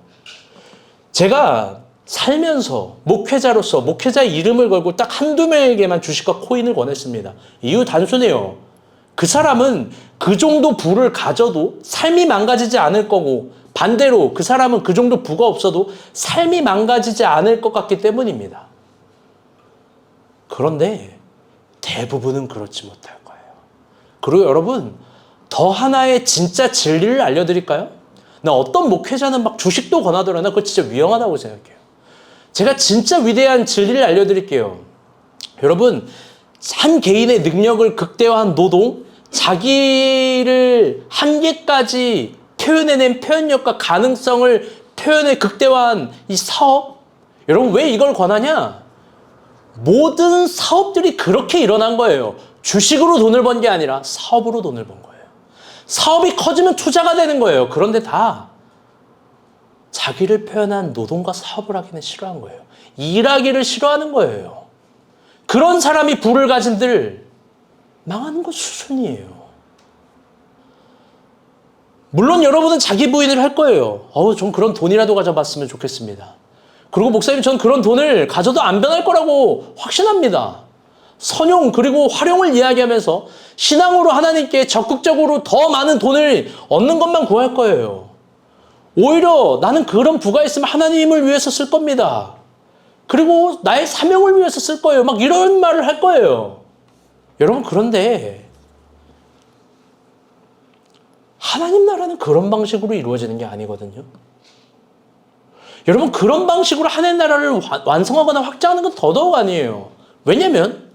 제가 살면서 목회자로서 목회자의 이름을 걸고 딱 한두 명에게만 주식과 코인을 권했습니다. 이유 단순해요. 그 사람은 그 정도 부를 가져도 삶이 망가지지 않을 거고, 반대로 그 사람은 그 정도 부가 없어도 삶이 망가지지 않을 것 같기 때문입니다. 그런데 대부분은 그렇지 못할 거예요. 그리고 여러분 더 하나의 진짜 진리를 알려드릴까요? 나 어떤 목회자는 막 주식도 권하더라. 나 그거 진짜 위험하다고 생각해요. 제가 진짜 위대한 진리를 알려드릴게요. 여러분 한 개인의 능력을 극대화한 노동, 자기를 한계까지 표현해낸 표현력과 가능성을 표현해 극대화한 이 사업, 여러분 왜 이걸 권하냐? 모든 사업들이 그렇게 일어난 거예요. 주식으로 돈을 번 게 아니라 사업으로 돈을 번 거예요. 사업이 커지면 투자가 되는 거예요. 그런데 다 자기를 표현한 노동과 사업을 하기는 싫어한 거예요. 일하기를 싫어하는 거예요. 그런 사람이 부를 가진들 망하는 것 수순이에요. 물론 여러분은 자기 부인을 할 거예요. 좀 그런 돈이라도 가져봤으면 좋겠습니다. 그리고 목사님, 전 그런 돈을 가져도 안 변할 거라고 확신합니다. 선용 그리고 활용을 이야기하면서 신앙으로 하나님께 적극적으로 더 많은 돈을 얻는 것만 구할 거예요. 오히려 나는 그런 부가 있으면 하나님을 위해서 쓸 겁니다. 그리고 나의 사명을 위해서 쓸 거예요. 막 이런 말을 할 거예요. 여러분, 그런데 하나님 나라는 그런 방식으로 이루어지는 게 아니거든요. 여러분, 그런 방식으로 하나님 나라를 완성하거나 확장하는 건 더더욱 아니에요. 왜냐하면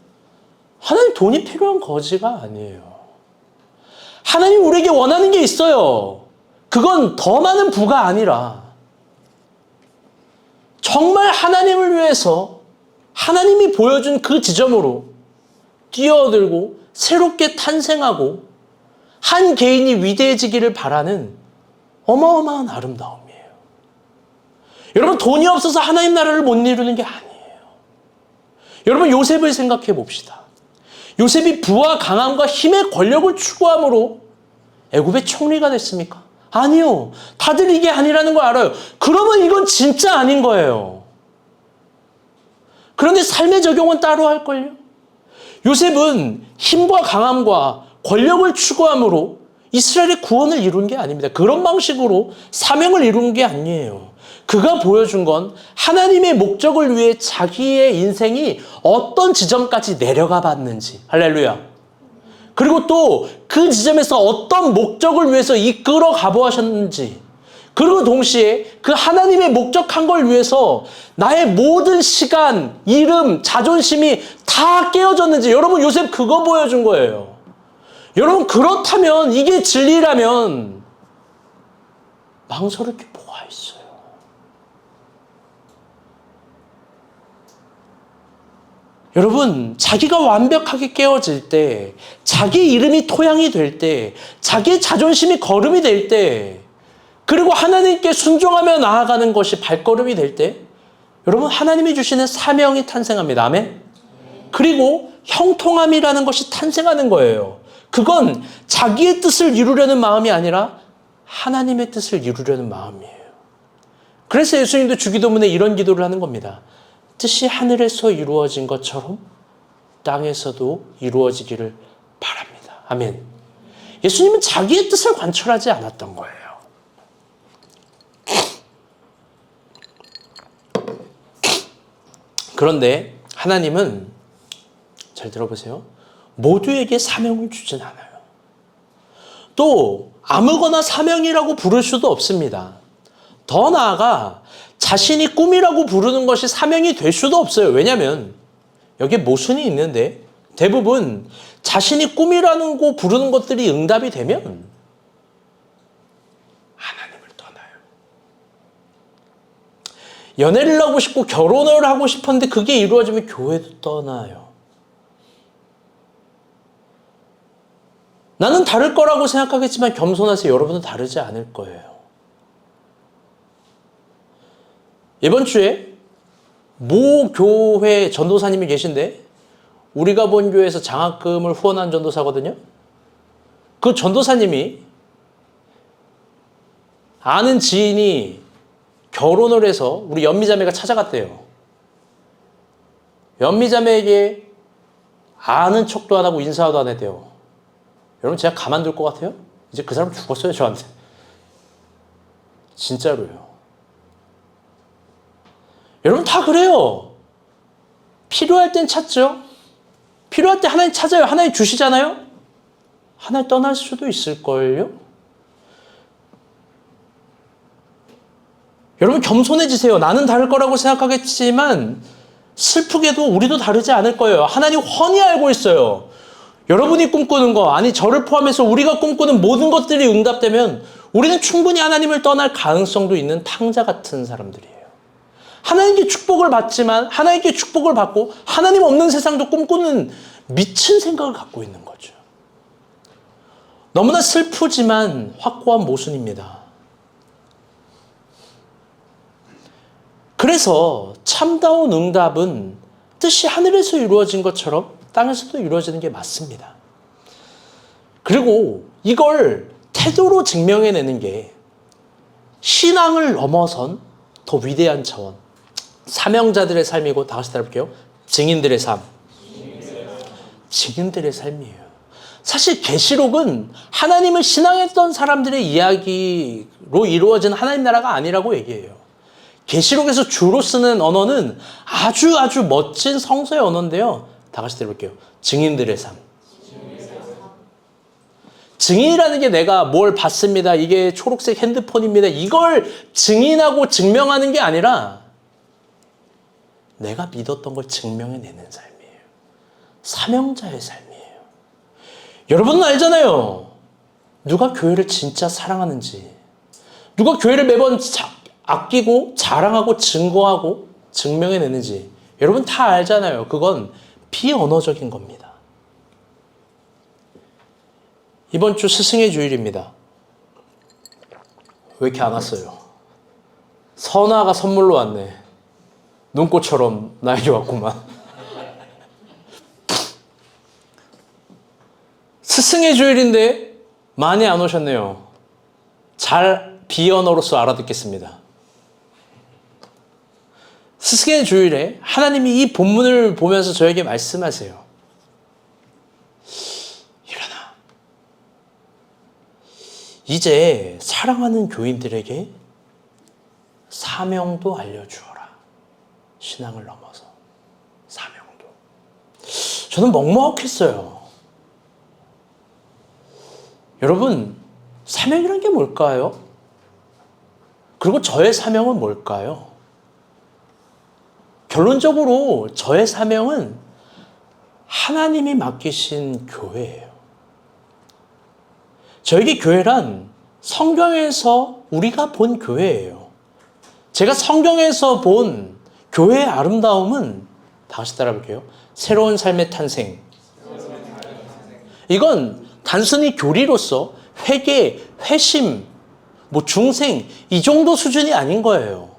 하나님 돈이 필요한 거지가 아니에요. 하나님 우리에게 원하는 게 있어요. 그건 더 많은 부가 아니라 정말 하나님을 위해서 하나님이 보여준 그 지점으로 뛰어들고 새롭게 탄생하고 한 개인이 위대해지기를 바라는 어마어마한 아름다움이에요. 여러분, 돈이 없어서 하나님 나라를 못 이루는 게 아니에요. 여러분, 요셉을 생각해 봅시다. 요셉이 부와 강함과 힘의 권력을 추구함으로 애굽의 총리가 됐습니까? 아니요. 다들 이게 아니라는 걸 알아요. 그러면 이건 진짜 아닌 거예요. 그런데 삶의 적용은 따로 할걸요? 요셉은 힘과 강함과 권력을 추구함으로 이스라엘의 구원을 이룬 게 아닙니다. 그런 방식으로 사명을 이룬 게 아니에요. 그가 보여준 건 하나님의 목적을 위해 자기의 인생이 어떤 지점까지 내려가 봤는지. 할렐루야. 그리고 또 그 지점에서 어떤 목적을 위해서 이끌어 가보셨는지. 그리고 동시에 그 하나님의 목적한 걸 위해서 나의 모든 시간, 이름, 자존심이 다 깨어졌는지. 여러분, 요셉 그거 보여준 거예요. 여러분, 그렇다면 이게 진리라면 망설일 게 뭐가 있어요? 여러분, 자기가 완벽하게 깨어질 때, 자기 이름이 토양이 될 때, 자기의 자존심이 거름이 될 때, 그리고 하나님께 순종하며 나아가는 것이 발걸음이 될 때, 여러분, 하나님이 주시는 사명이 탄생합니다. 아멘? 그리고 형통함이라는 것이 탄생하는 거예요. 그건 자기의 뜻을 이루려는 마음이 아니라 하나님의 뜻을 이루려는 마음이에요. 그래서 예수님도 주기도문에 이런 기도를 하는 겁니다. 뜻이 하늘에서 이루어진 것처럼 땅에서도 이루어지기를 바랍니다. 아멘. 예수님은 자기의 뜻을 관철하지 않았던 거예요. 그런데 하나님은, 잘 들어보세요, 모두에게 사명을 주진 않아요. 또 아무거나 사명이라고 부를 수도 없습니다. 더 나아가 자신이 꿈이라고 부르는 것이 사명이 될 수도 없어요. 왜냐하면 여기에 모순이 있는데, 대부분 자신이 꿈이라는 거 부르는 것들이 응답이 되면 하나님을 떠나요. 연애를 하고 싶고 결혼을 하고 싶었는데 그게 이루어지면 교회도 떠나요. 나는 다를 거라고 생각하겠지만 겸손하세요. 여러분은 다르지 않을 거예요. 이번 주에 모 교회 전도사님이 계신데 우리가 본 교회에서 장학금을 후원한 전도사거든요. 그 전도사님이 아는 지인이 결혼을 해서 우리 연미자매가 찾아갔대요. 연미자매에게 아는 척도 안 하고 인사도 안 했대요. 여러분, 제가 가만둘 것 같아요? 이제 그 사람 죽었어요, 저한테. 진짜로요. 여러분, 다 그래요. 필요할 땐 찾죠. 필요할 때 하나님 찾아요. 하나님 주시잖아요. 하나님 떠날 수도 있을걸요. 여러분, 겸손해지세요. 나는 다를 거라고 생각하겠지만 슬프게도 우리도 다르지 않을 거예요. 하나님 훤히 알고 있어요. 여러분이 꿈꾸는 거, 아니 저를 포함해서 우리가 꿈꾸는 모든 것들이 응답되면 우리는 충분히 하나님을 떠날 가능성도 있는 탕자 같은 사람들이에요. 하나님께 축복을 받지만 하나님께 축복을 받고 하나님 없는 세상도 꿈꾸는 미친 생각을 갖고 있는 거죠. 너무나 슬프지만 확고한 모순입니다. 그래서 참다운 응답은 뜻이 하늘에서 이루어진 것처럼 땅에서도 이루어지는 게 맞습니다. 그리고 이걸 태도로 증명해내는 게 신앙을 넘어선 더 위대한 차원, 사명자들의 삶이고, 다 같이 따라볼게요. 증인들의 삶. 증인들의 삶이에요. 사실 계시록은 하나님을 신앙했던 사람들의 이야기로 이루어진 하나님 나라가 아니라고 얘기해요. 계시록에서 주로 쓰는 언어는 아주 멋진 성서의 언어인데요. 다 같이 들어볼게요. 증인들의 삶. 증인이라는 게 내가 뭘 봤습니다. 이게 초록색 핸드폰입니다. 이걸 증인하고 증명하는 게 아니라 내가 믿었던 걸 증명해내는 삶이에요. 사명자의 삶이에요. 여러분은 알잖아요. 누가 교회를 진짜 사랑하는지, 누가 교회를 매번 아끼고 자랑하고 증거하고 증명해내는지 여러분 다 알잖아요. 그건 비언어적인 겁니다. 이번 주 스승의 주일입니다. 왜 이렇게 안 왔어요? 선아가 선물로 왔네. 눈꽃처럼 나에게 왔구만. 스승의 주일인데 많이 안 오셨네요. 잘 비언어로서 알아듣겠습니다. 스승의 주일에 하나님이 이 본문을 보면서 저에게 말씀하세요. 일어나. 이제 사랑하는 교인들에게 사명도 알려주어라. 신앙을 넘어서 사명도. 저는 먹먹했어요. 여러분, 사명이란 게 뭘까요? 그리고 저의 사명은 뭘까요? 결론적으로 저의 사명은 하나님이 맡기신 교회예요. 저에게 교회란 성경에서 우리가 본 교회예요. 제가 성경에서 본 교회의 아름다움은 다 같이 따라볼게요. 새로운 삶의 탄생. 이건 단순히 교리로서 회개, 회심, 중생 이 정도 수준이 아닌 거예요.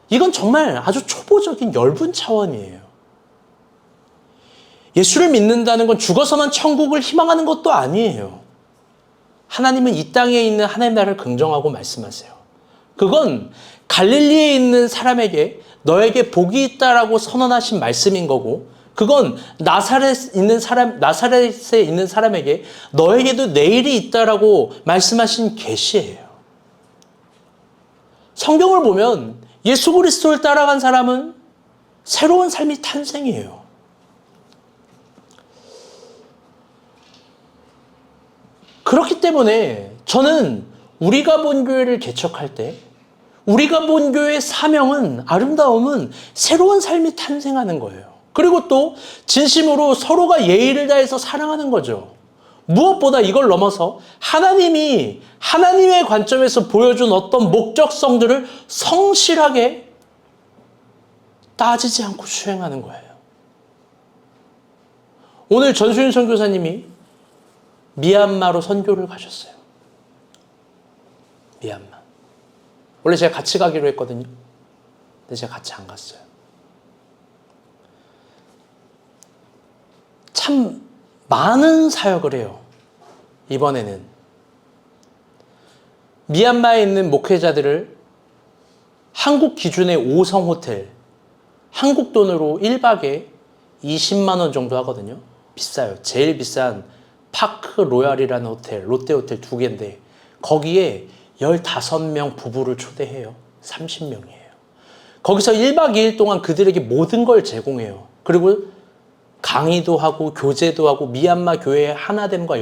이건 정말 아주 초보적인 엷은 차원이에요. 예수를 믿는다는 건 죽어서만 천국을 희망하는 것도 아니에요. 하나님은 이 땅에 있는 하나님 나라를 긍정하고 말씀하세요. 그건 갈릴리에 있는 사람에게 너에게 복이 있다라고 선언하신 말씀인 거고, 그건 나사렛에 있는 사람에게 너에게도 내일이 있다라고 말씀하신 계시예요. 성경을 보면 예수 그리스도를 따라간 사람은 새로운 삶이 탄생이에요. 그렇기 때문에 저는 우리가 본 교회를 개척할 때 우리가 본 교회의 사명은, 아름다움은 새로운 삶이 탄생하는 거예요. 그리고 또 진심으로 서로가 예의를 다해서 사랑하는 거죠. 무엇보다 이걸 넘어서 하나님이 하나님의 관점에서 보여준 어떤 목적성들을 성실하게 따지지 않고 수행하는 거예요. 오늘 전수윤 선교사님이 미얀마로 선교를 가셨어요. 미얀마. 원래 제가 같이 가기로 했거든요. 근데 제가 같이 안 갔어요. 참 많은 사역을 해요. 이번에는 미얀마에 있는 목회자들을 한국 기준의 5성 호텔, 한국 돈으로 1박에 20만 원 정도 하거든요. 비싸요. 제일 비싼 파크 로얄이라는 호텔, 롯데 호텔 2개인데 거기에 15명 부부를 초대해요. 30명이에요. 거기서 1박 2일 동안 그들에게 모든 걸 제공해요. 그리고 강의도 하고 교제도 하고 미얀마 교회의 하나됨과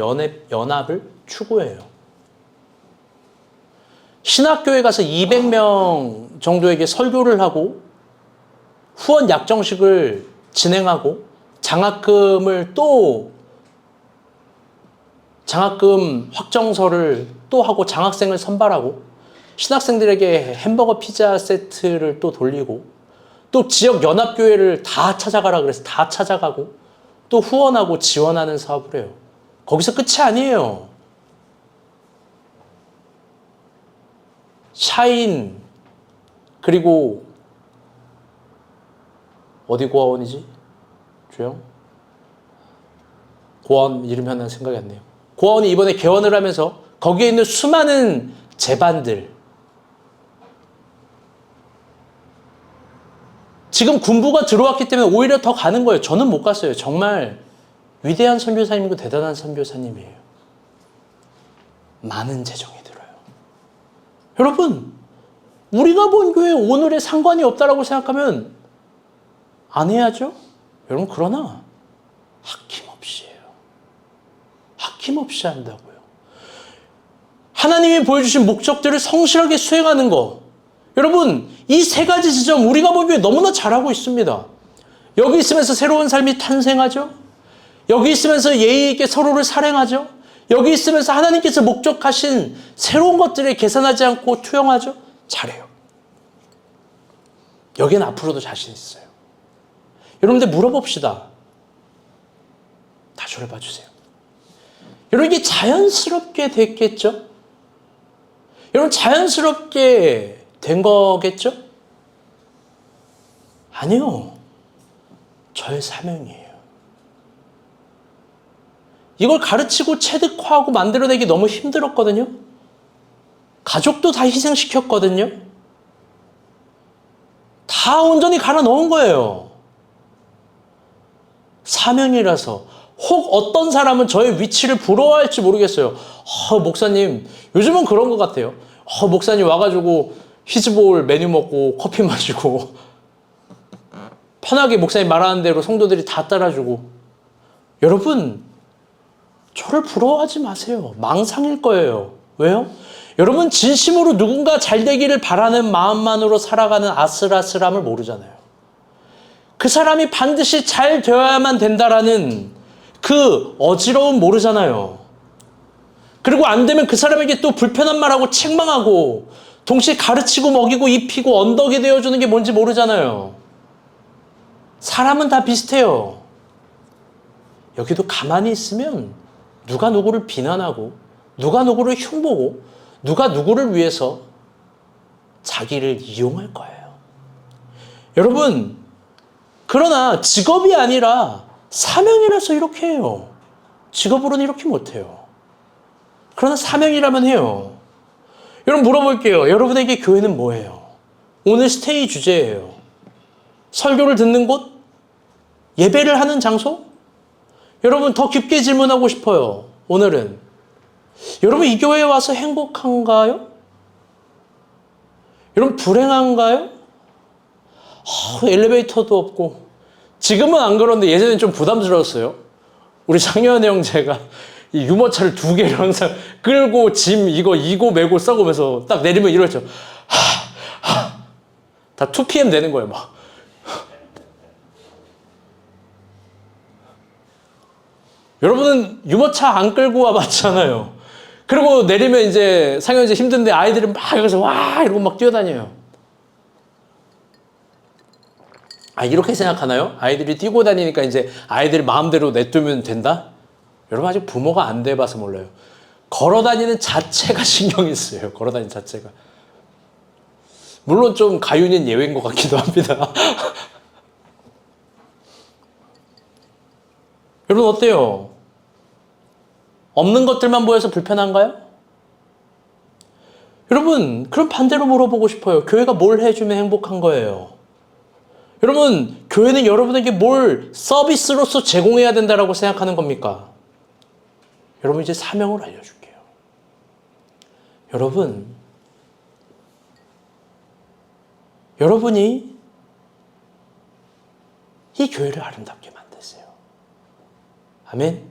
연합을 추구해요. 신학교에 가서 200명 정도에게 설교를 하고 후원 약정식을 진행하고 장학금 확정서를 또 하고 장학생을 선발하고 신학생들에게 햄버거 피자 세트를 또 돌리고 또 지역 연합교회를 다 찾아가라 그래서 다 찾아가고 또 후원하고 지원하는 사업을 해요. 거기서 끝이 아니에요. 샤인, 그리고 어디 고아원이지? 주영? 고아원 이름이 하나 생각이 안 나요. 고아원이 이번에 개원을 하면서 거기에 있는 수많은 제반들, 지금 군부가 들어왔기 때문에 오히려 더 가는 거예요. 저는 못 갔어요. 정말 위대한 선교사님이고 대단한 선교사님이에요. 많은 재정이 들어요. 여러분, 우리가 본 교회 오늘에 상관이 없다라고 생각하면 안 해야죠? 여러분, 그러나 아낌없이 해요. 아낌없이 한다고요. 하나님이 보여주신 목적들을 성실하게 수행하는 거. 여러분, 이 세 가지 지점 우리가 본 교회 너무나 잘하고 있습니다. 여기 있으면서 새로운 삶이 탄생하죠. 여기 있으면서 예의 있게 서로를 사랑하죠. 여기 있으면서 하나님께서 목적하신 새로운 것들에 계산하지 않고 투영하죠. 잘해요. 여기는 앞으로도 자신 있어요. 여러분들 물어봅시다. 다 저를 봐주세요. 여러분, 이게 자연스럽게 됐겠죠? 여러분, 자연스럽게 된 거겠죠? 아니요. 저의 사명이에요. 이걸 가르치고 체득화하고 만들어내기 너무 힘들었거든요. 가족도 다 희생시켰거든요. 다 온전히 갈아 넣은 거예요. 사명이라서. 혹 어떤 사람은 저의 위치를 부러워할지 모르겠어요. 목사님, 요즘은 그런 것 같아요. 목사님 와가지고 히즈볼 메뉴 먹고 커피 마시고 편하게 목사님 말하는 대로 성도들이 다 따라주고. 여러분, 저를 부러워하지 마세요. 망상일 거예요. 왜요? 여러분, 진심으로 누군가 잘 되기를 바라는 마음만으로 살아가는 아슬아슬함을 모르잖아요. 그 사람이 반드시 잘 되어야만 된다라는 그 어지러움 모르잖아요. 그리고 안 되면 그 사람에게 또 불편한 말하고 책망하고 동시에 가르치고 먹이고 입히고 언덕이 되어주는 게 뭔지 모르잖아요. 사람은 다 비슷해요. 여기도 가만히 있으면 누가 누구를 비난하고 누가 누구를 흉보고 누가 누구를 위해서 자기를 이용할 거예요. 여러분, 그러나 직업이 아니라 사명이라서 이렇게 해요. 직업으로는 이렇게 못해요. 그러나 사명이라면 해요. 여러분, 물어볼게요. 여러분에게 교회는 뭐예요? 오늘 스테이 주제예요. 설교를 듣는 곳? 예배를 하는 장소? 여러분, 더 깊게 질문하고 싶어요. 오늘은 여러분, 이 교회에 와서 행복한가요? 여러분, 불행한가요? 엘리베이터도 없고. 지금은 안 그런데 예전엔 좀 부담스러웠어요. 우리 장현이 형제가 이 유모차를 2개를 항상 끌고 짐 이거 메고 싸고면서 딱 내리면 이러죠. 다 2PM 되는 거예요, 막. 여러분은 유모차 안 끌고 와봤잖아요. 그리고 내리면 이제 상현 이제 힘든데 아이들이 막 여기서 와 이러고 막 뛰어다녀요. 이렇게 생각하나요? 아이들이 뛰고 다니니까 이제 아이들 마음대로 냅두면 된다? 여러분, 아직 부모가 안 돼봐서 몰라요. 걸어 다니는 자체가 신경이 쓰여요. 걸어 다니는 자체가. 물론 좀 가윤인 예외인 것 같기도 합니다. 여러분, 어때요? 없는 것들만 보여서 불편한가요? 여러분, 그럼 반대로 물어보고 싶어요. 교회가 뭘 해주면 행복한 거예요? 여러분, 교회는 여러분에게 뭘 서비스로서 제공해야 된다고 생각하는 겁니까? 여러분, 이제 사명을 알려줄게요. 여러분이 이 교회를 아름답게 만드세요. 아멘?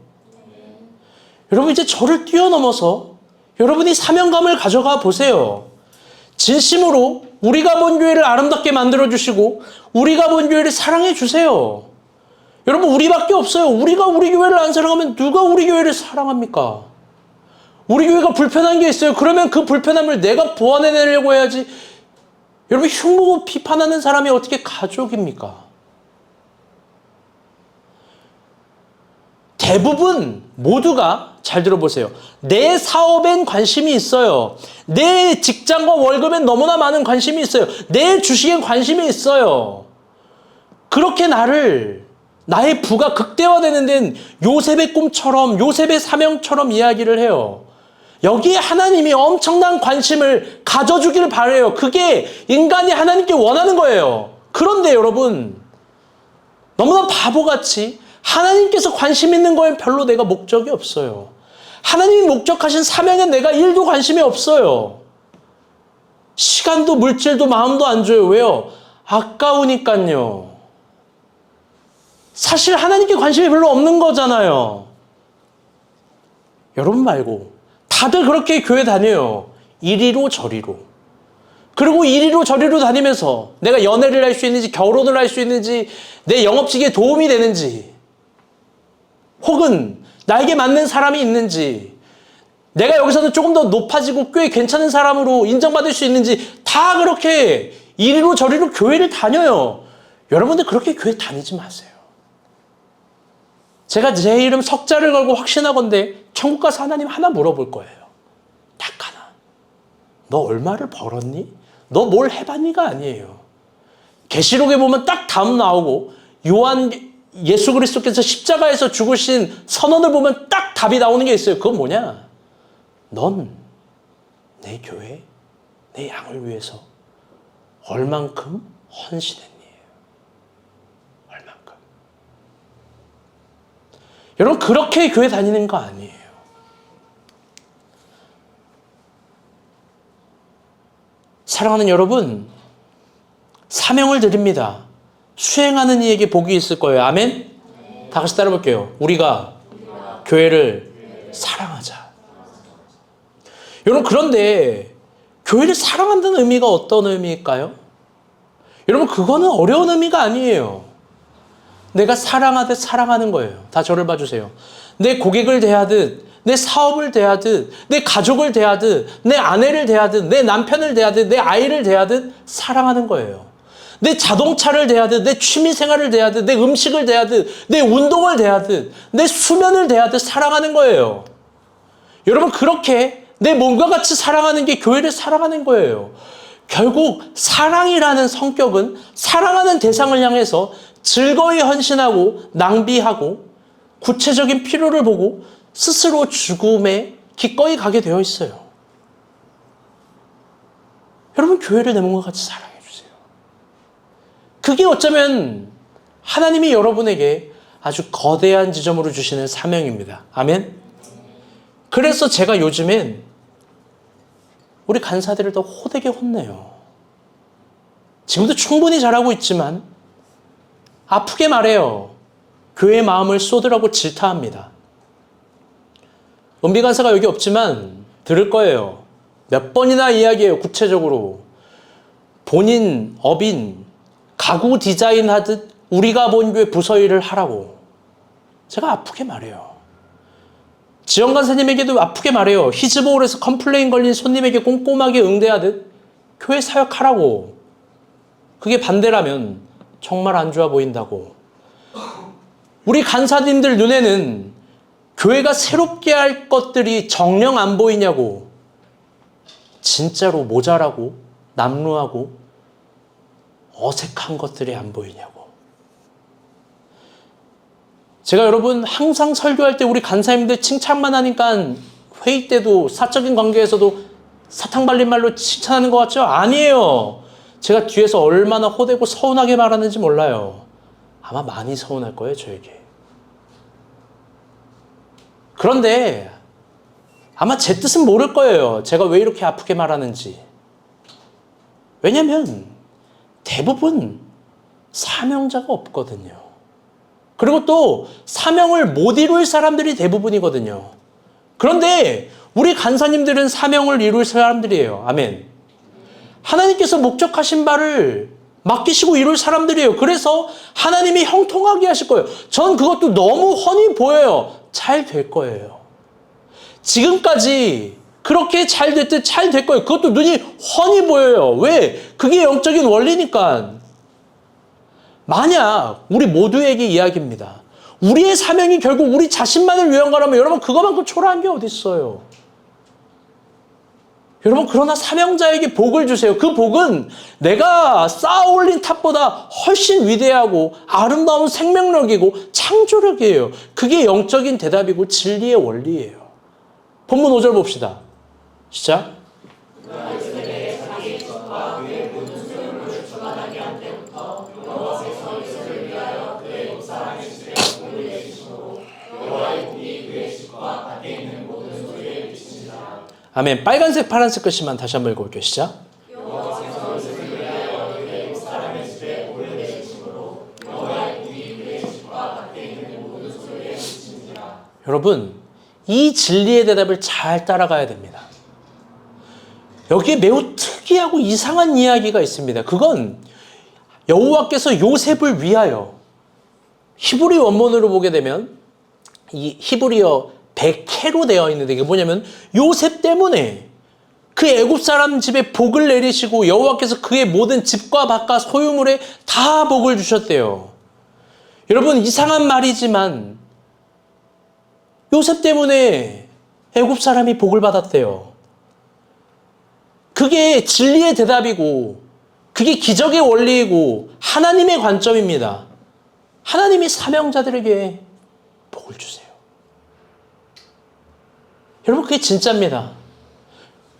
여러분, 이제 저를 뛰어넘어서 여러분이 사명감을 가져가 보세요. 진심으로 우리가 본 교회를 아름답게 만들어주시고 우리가 본 교회를 사랑해 주세요. 여러분, 우리밖에 없어요. 우리가 우리 교회를 안 사랑하면 누가 우리 교회를 사랑합니까? 우리 교회가 불편한 게 있어요. 그러면 그 불편함을 내가 보완해내려고 해야지. 여러분, 흉보고 비판하는 사람이 어떻게 가족입니까? 대부분 모두가 잘 들어보세요. 내 사업엔 관심이 있어요. 내 직장과 월급엔 너무나 많은 관심이 있어요. 내 주식엔 관심이 있어요. 그렇게 나의 부가 극대화되는 데는 요셉의 꿈처럼, 요셉의 사명처럼 이야기를 해요. 여기에 하나님이 엄청난 관심을 가져주기를 바라요. 그게 인간이 하나님께 원하는 거예요. 그런데 여러분, 너무나 바보같이 하나님께서 관심 있는 거에 별로 내가 목적이 없어요. 하나님이 목적하신 사명에 내가 1도 관심이 없어요. 시간도 물질도 마음도 안 줘요. 왜요? 아까우니까요. 사실 하나님께 관심이 별로 없는 거잖아요. 여러분 말고 다들 그렇게 교회 다녀요. 이리로 저리로. 그리고 이리로 저리로 다니면서 내가 연애를 할 수 있는지, 결혼을 할 수 있는지, 내 영업직에 도움이 되는지, 혹은 나에게 맞는 사람이 있는지, 내가 여기서는 조금 더 높아지고 꽤 괜찮은 사람으로 인정받을 수 있는지, 다 그렇게 이리로 저리로 교회를 다녀요. 여러분들 그렇게 교회 다니지 마세요. 제가 제 이름 석자를 걸고 확신하건대 천국 가서 하나님 하나 물어볼 거예요. 딱 하나. 너 얼마를 벌었니? 너 뭘 해봤니가 아니에요. 계시록에 보면 딱 답 나오고, 요한 예수 그리스도께서 십자가에서 죽으신 선언을 보면 딱 답이 나오는 게 있어요. 그건 뭐냐? 넌 내 교회, 내 양을 위해서 얼만큼 헌신했니? 얼만큼. 여러분, 그렇게 교회 다니는 거 아니에요. 사랑하는 여러분, 사명을 드립니다. 수행하는 이에게 복이 있을 거예요. 아멘? 다 같이 따라 볼게요. 우리가 교회를 사랑하자. 여러분, 그런데 교회를 사랑한다는 의미가 어떤 의미일까요? 여러분, 그거는 어려운 의미가 아니에요. 내가 사랑하듯 사랑하는 거예요. 다 저를 봐주세요. 내 고객을 대하듯, 내 사업을 대하듯, 내 가족을 대하듯, 내 아내를 대하듯, 내 남편을 대하듯, 내 아이를 대하듯 사랑하는 거예요. 내 자동차를 대하듯, 내 취미생활을 대하듯, 내 음식을 대하듯, 내 운동을 대하듯, 내 수면을 대하듯 사랑하는 거예요. 여러분, 그렇게 내 몸과 같이 사랑하는 게 교회를 사랑하는 거예요. 결국 사랑이라는 성격은 사랑하는 대상을 향해서 즐거이 헌신하고 낭비하고 구체적인 필요를 보고 스스로 죽음에 기꺼이 가게 되어 있어요. 여러분, 교회를 내 몸과 같이 사랑해 주세요. 그게 어쩌면 하나님이 여러분에게 아주 거대한 지점으로 주시는 사명입니다. 아멘? 그래서 제가 요즘엔 우리 간사들을 더 호되게 혼내요. 지금도 충분히 잘하고 있지만 아프게 말해요. 교회의 마음을 쏟으라고 질타합니다. 은비 간사가 여기 없지만 들을 거예요. 몇 번이나 이야기해요. 구체적으로. 본인, 업인, 가구 디자인 하듯 우리가 본 교회 부서 일을 하라고. 제가 아프게 말해요. 지영 간사님에게도 아프게 말해요. 히즈보홀에서 컴플레인 걸린 손님에게 꼼꼼하게 응대하듯 교회 사역하라고. 그게 반대라면 정말 안 좋아 보인다고. 우리 간사님들 눈에는 교회가 새롭게 할 것들이 정녕 안 보이냐고. 진짜로 모자라고 남루하고 어색한 것들이 안 보이냐고. 제가 여러분 항상 설교할 때 우리 간사님들 칭찬만 하니까 회의 때도 사적인 관계에서도 사탕 발린 말로 칭찬하는 것 같죠? 아니에요. 제가 뒤에서 얼마나 호되고 서운하게 말하는지 몰라요. 아마 많이 서운할 거예요, 저에게. 그런데 아마 제 뜻은 모를 거예요. 제가 왜 이렇게 아프게 말하는지. 왜냐면 대부분 사명자가 없거든요. 그리고 또 사명을 못 이룰 사람들이 대부분이거든요. 그런데 우리 간사님들은 사명을 이룰 사람들이에요. 아멘. 하나님께서 목적하신 바를 맡기시고 이룰 사람들이에요. 그래서 하나님이 형통하게 하실 거예요. 전 그것도 너무 훤히 보여요. 잘 될 거예요. 지금까지 그렇게 잘 됐듯 잘 될 거예요. 그것도 눈이 훤히 보여요. 왜? 그게 영적인 원리니까. 만약 우리 모두에게 이야기입니다. 우리의 사명이 결국 우리 자신만을 위한 거라면 여러분 그거만큼 초라한 게 어디 있어요? 여러분 그러나 사명자에게 복을 주세요. 그 복은 내가 쌓아 올린 탑보다 훨씬 위대하고 아름다운 생명력이고 창조력이에요. 그게 영적인 대답이고 진리의 원리예요. 본문 5절 봅시다. 시작. 아멘. 빨간색, 파란색 글씨만 다시 한번 읽어볼게요. 시작. 여러분, 이 진리의 대답을 잘 따라가야 됩니다. 여기에 매우 특이하고 이상한 이야기가 있습니다. 그건 여호와께서 요셉을 위하여, 히브리 원문으로 보게 되면 이 히브리어 베케로 되어 있는데, 이게 뭐냐면 요셉 때문에 그 애굽 사람 집에 복을 내리시고 여호와께서 그의 모든 집과 밭과 소유물에 다 복을 주셨대요. 여러분, 이상한 말이지만 요셉 때문에 애굽 사람이 복을 받았대요. 그게 진리의 대답이고, 그게 기적의 원리이고, 하나님의 관점입니다. 하나님이 사명자들에게 복을 주세요. 여러분, 그게 진짜입니다.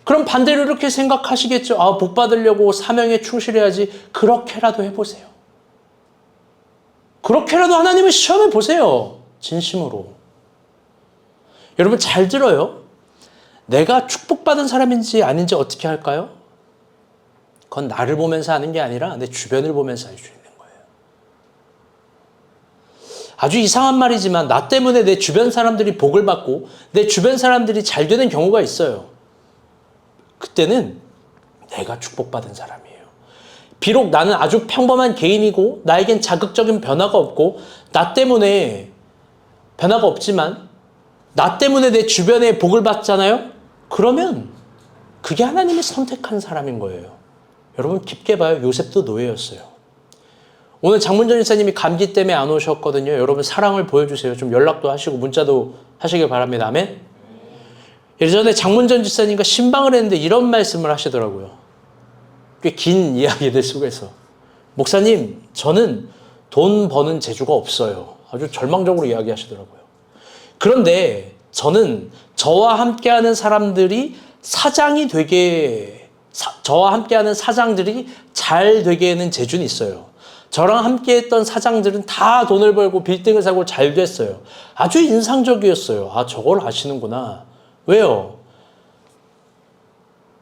그럼 반대로 이렇게 생각하시겠죠. 아, 복 받으려고 사명에 충실해야지. 그렇게라도 해보세요. 그렇게라도 하나님을 시험해 보세요. 진심으로. 여러분, 잘 들어요. 내가 축복받은 사람인지 아닌지 어떻게 할까요? 그건 나를 보면서 하는 게 아니라 내 주변을 보면서 할 수 있는 거예요. 아주 이상한 말이지만 나 때문에 내 주변 사람들이 복을 받고 내 주변 사람들이 잘 되는 경우가 있어요. 그때는 내가 축복받은 사람이에요. 비록 나는 아주 평범한 개인이고 나에겐 자극적인 변화가 없고 나 때문에 변화가 없지만 나 때문에 내 주변에 복을 받잖아요? 그러면 그게 하나님이 선택한 사람인 거예요. 여러분, 깊게 봐요. 요셉도 노예였어요. 오늘 장문전 집사님이 감기 때문에 안 오셨거든요. 여러분, 사랑을 보여주세요. 좀 연락도 하시고 문자도 하시길 바랍니다. 아멘? 예전에 장문전 집사님과 신방을 했는데 이런 말씀을 하시더라고요. 꽤 긴 이야기들 속에서. 목사님, 저는 돈 버는 재주가 없어요. 아주 절망적으로 이야기하시더라고요. 그런데 저는 저와 함께하는 사람들이 저와 함께하는 사장들이 잘 되게 하는 재주는 있어요. 저랑 함께했던 사장들은 다 돈을 벌고 빌딩을 사고 잘 됐어요. 아주 인상적이었어요. 아, 저걸 아시는구나. 왜요?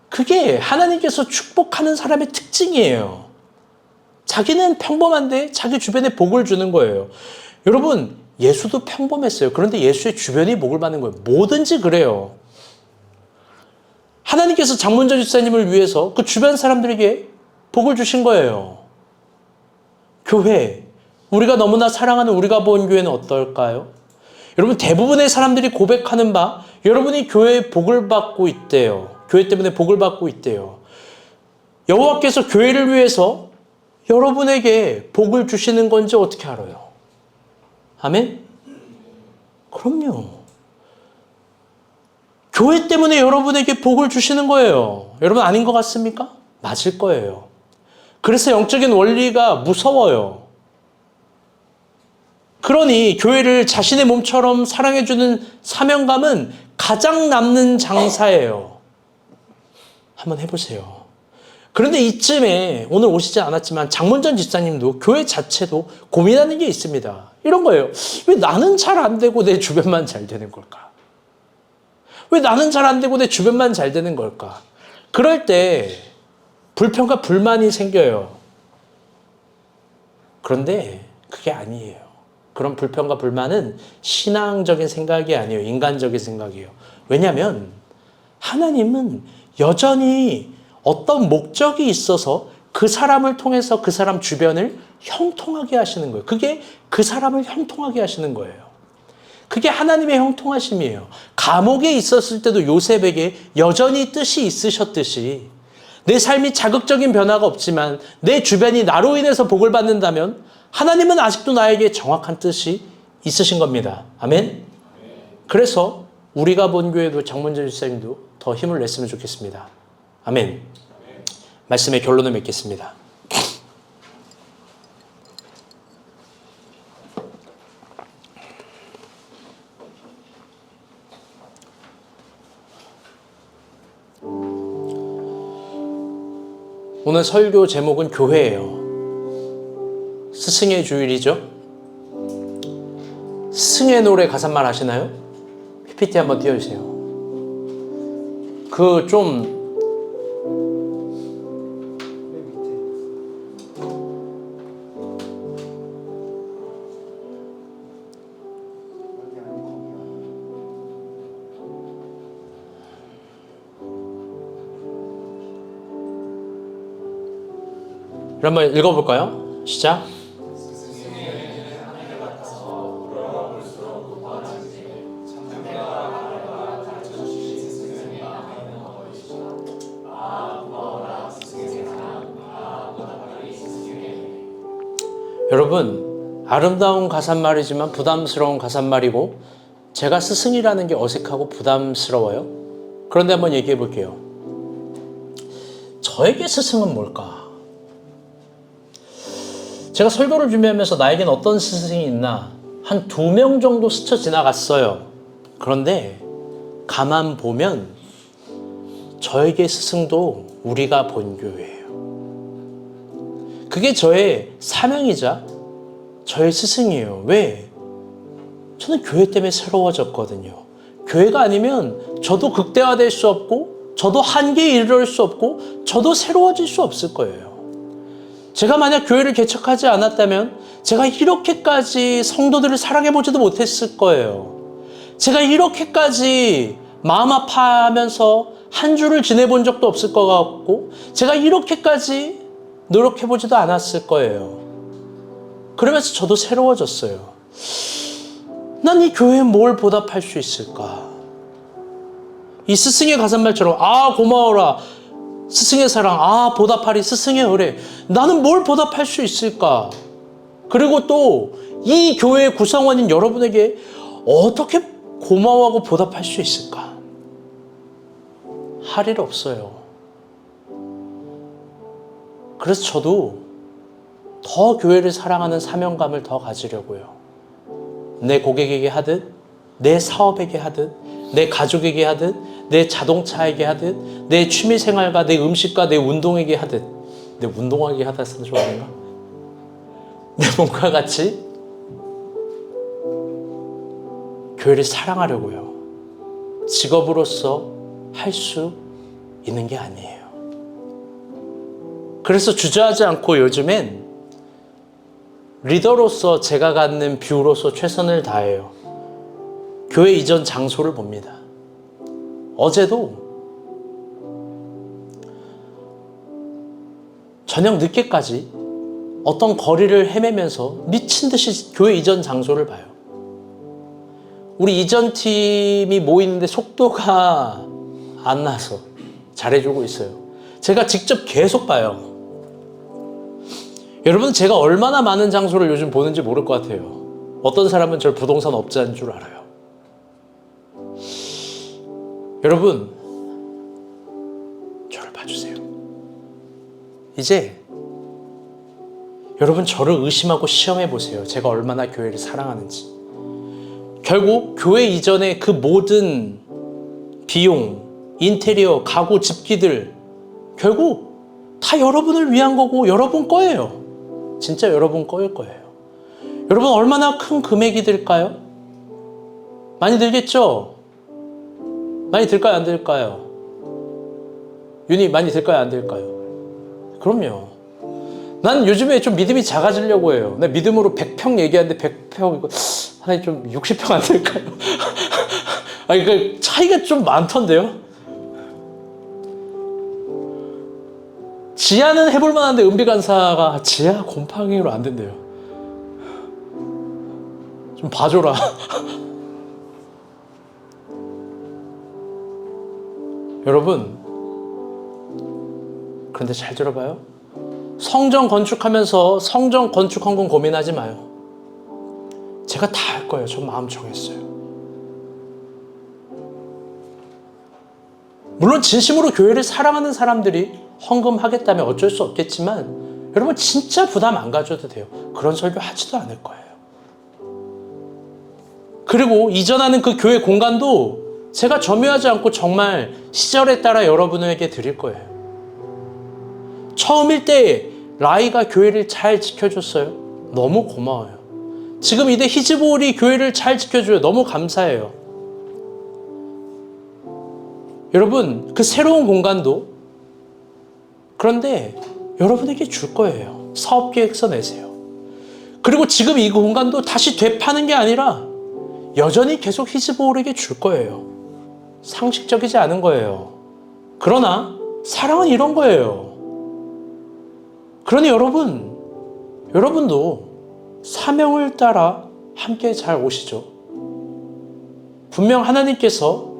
그게 하나님께서 축복하는 사람의 특징이에요. 자기는 평범한데 자기 주변에 복을 주는 거예요. 여러분, 예수도 평범했어요. 그런데 예수의 주변이 복을 받는 거예요. 뭐든지 그래요. 하나님께서 장문전 집사님을 위해서 그 주변 사람들에게 복을 주신 거예요. 교회, 우리가 너무나 사랑하는 우리가 본 교회는 어떨까요? 여러분, 대부분의 사람들이 고백하는 바, 여러분이 교회에 복을 받고 있대요. 교회 때문에 복을 받고 있대요. 여호와께서 교회를 위해서 여러분에게 복을 주시는 건지 어떻게 알아요? 아멘? 그럼요. 교회 때문에 여러분에게 복을 주시는 거예요. 여러분, 아닌 것 같습니까? 맞을 거예요. 그래서 영적인 원리가 무서워요. 그러니 교회를 자신의 몸처럼 사랑해주는 사명감은 가장 남는 장사예요. 한번 해보세요. 그런데 이쯤에 오늘 오시지 않았지만 장문전 집사님도 교회 자체도 고민하는 게 있습니다. 이런 거예요. 왜 나는 잘 안 되고 내 주변만 잘 되는 걸까? 왜 나는 잘 안 되고 내 주변만 잘 되는 걸까? 그럴 때 불평과 불만이 생겨요. 그런데 그게 아니에요. 그런 불평과 불만은 신앙적인 생각이 아니에요. 인간적인 생각이에요. 왜냐하면 하나님은 여전히 어떤 목적이 있어서 그 사람을 통해서 그 사람 주변을 형통하게 하시는 거예요. 그게 그 사람을 형통하게 하시는 거예요. 그게 하나님의 형통하심이에요. 감옥에 있었을 때도 요셉에게 여전히 뜻이 있으셨듯이 내 삶이 자극적인 변화가 없지만 내 주변이 나로 인해서 복을 받는다면 하나님은 아직도 나에게 정확한 뜻이 있으신 겁니다. 아멘? 그래서 우리가 본 교회도 장문전 집사님도 더 힘을 냈으면 좋겠습니다. 아멘. 말씀의 결론을 맺겠습니다. 오늘 설교 제목은 교회예요. 스승의 주일이죠. 스승의 노래 가사말 아시나요? PPT 한번 띄워주세요. 그 좀 한번 읽어볼까요? 시작. 여러분, 아름다운 가사말이지만 부담스러운 가사말이고 제가 스승이라는 게 어색하고 부담스러워요. 그런데 한번 얘기해 볼게요. 저에게 스승은 뭘까? 제가 설교를 준비하면서 나에겐 어떤 스승이 있나 한 2명 정도 스쳐 지나갔어요. 그런데 가만 보면 저에게 스승도 우리가 본교예요. 그게 저의 사명이자 저의 스승이에요. 왜? 저는 교회 때문에 새로워졌거든요. 교회가 아니면 저도 극대화될 수 없고 저도 한계에 이르를 수 없고 저도 새로워질 수 없을 거예요. 제가 만약 교회를 개척하지 않았다면 제가 이렇게까지 성도들을 사랑해보지도 못했을 거예요. 제가 이렇게까지 마음 아파하면서 한 주를 지내본 적도 없을 것 같고 제가 이렇게까지 노력해보지도 않았을 거예요. 그러면서 저도 새로워졌어요. 난 이 교회에 뭘 보답할 수 있을까? 이 스승의 가사말처럼 아 고마워라 스승의 사랑 아 보답하리 스승의 은혜 나는 뭘 보답할 수 있을까? 그리고 또 이 교회의 구성원인 여러분에게 어떻게 고마워하고 보답할 수 있을까? 할 일 없어요. 그래서 저도 더 교회를 사랑하는 사명감을 더 가지려고요. 내 고객에게 하듯, 내 사업에게 하듯, 내 가족에게 하듯, 내 자동차에게 하듯, 내 취미생활과 내 음식과 내 운동에게 하듯, 내 운동하게 하다 쓰는 좋아하는가? 내 몸과 같이 교회를 사랑하려고요. 직업으로서 할 수 있는 게 아니에요. 그래서 주저하지 않고 요즘엔 리더로서 제가 갖는 뷰로서 최선을 다해요. 교회 이전 장소를 봅니다. 어제도 저녁 늦게까지 어떤 거리를 헤매면서 미친 듯이 교회 이전 장소를 봐요. 우리 이전 팀이 모이는데 속도가 안 나서 잘해주고 있어요. 제가 직접 계속 봐요. 여러분 제가 얼마나 많은 장소를 요즘 보는지 모를 것 같아요. 어떤 사람은 저 부동산 업자인 줄 알아요. 여러분 저를 봐주세요. 이제 여러분 저를 의심하고 시험해 보세요. 제가 얼마나 교회를 사랑하는지. 결국 교회 이전의 그 모든 비용, 인테리어, 가구, 집기들 결국 다 여러분을 위한 거고 여러분 거예요. 진짜 여러분 거일 거예요. 여러분 얼마나 큰 금액이 들까요? 많이 들겠죠? 많이 들까요? 안 들까요? 윤희 많이 들까요? 안 들까요? 그럼요. 난 요즘에 좀 믿음이 작아지려고 해요. 나 믿음으로 100평 얘기하는데 100평 이거 하나님 좀 60평 안 될까요? 아니 그 차이가 좀 많던데요? 지하는 해볼 만한데 은비간사가 지하 곰팡이로 안 된대요. 좀 봐줘라. 여러분 그런데 잘 들어봐요. 성전 건축하면서 성전 건축 헌금 고민하지 마요. 제가 다 할 거예요. 저 마음 정했어요. 물론 진심으로 교회를 사랑하는 사람들이 헌금하겠다면 어쩔 수 없겠지만 여러분 진짜 부담 안 가져도 돼요. 그런 설교 하지도 않을 거예요. 그리고 이전하는 그 교회 공간도 제가 점유하지 않고 정말 시절에 따라 여러분에게 드릴 거예요. 처음일 때 라이가 교회를 잘 지켜줬어요. 너무 고마워요. 지금 이제 히즈볼이 교회를 잘 지켜줘요. 너무 감사해요. 여러분, 그 새로운 공간도 그런데 여러분에게 줄 거예요. 사업계획서 내세요. 그리고 지금 이 공간도 다시 되파는 게 아니라 여전히 계속 히즈보홀에게 줄 거예요. 상식적이지 않은 거예요. 그러나 사랑은 이런 거예요. 그러니 여러분도 사명을 따라 함께 잘 오시죠. 분명 하나님께서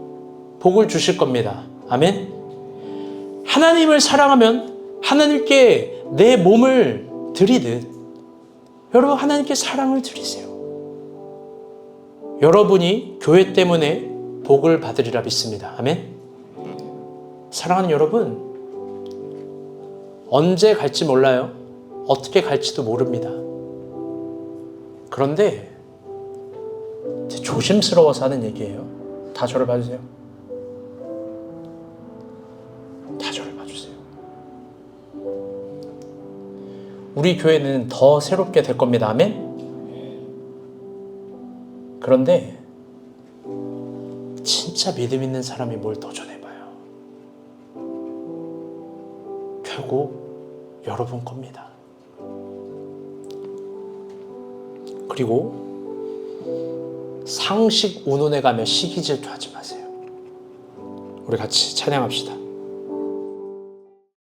복을 주실 겁니다. 아멘. 하나님을 사랑하면 하나님께 내 몸을 드리듯 여러분 하나님께 사랑을 드리세요. 여러분이 교회 때문에 복을 받으리라 믿습니다. 아멘. 사랑하는 여러분, 언제 갈지 몰라요. 어떻게 갈지도 모릅니다. 그런데 조심스러워서 하는 얘기예요. 다 저를 봐주세요. 다 저를 봐주세요. 우리 교회는 더 새롭게 될 겁니다. 아멘. 그런데 진짜 믿음 있는 사람이 뭘 도전해봐요. 결국 여러분 겁니다. 그리고 상식 운운해 가며 시기 질투하지 마세요. 우리 같이 찬양합시다.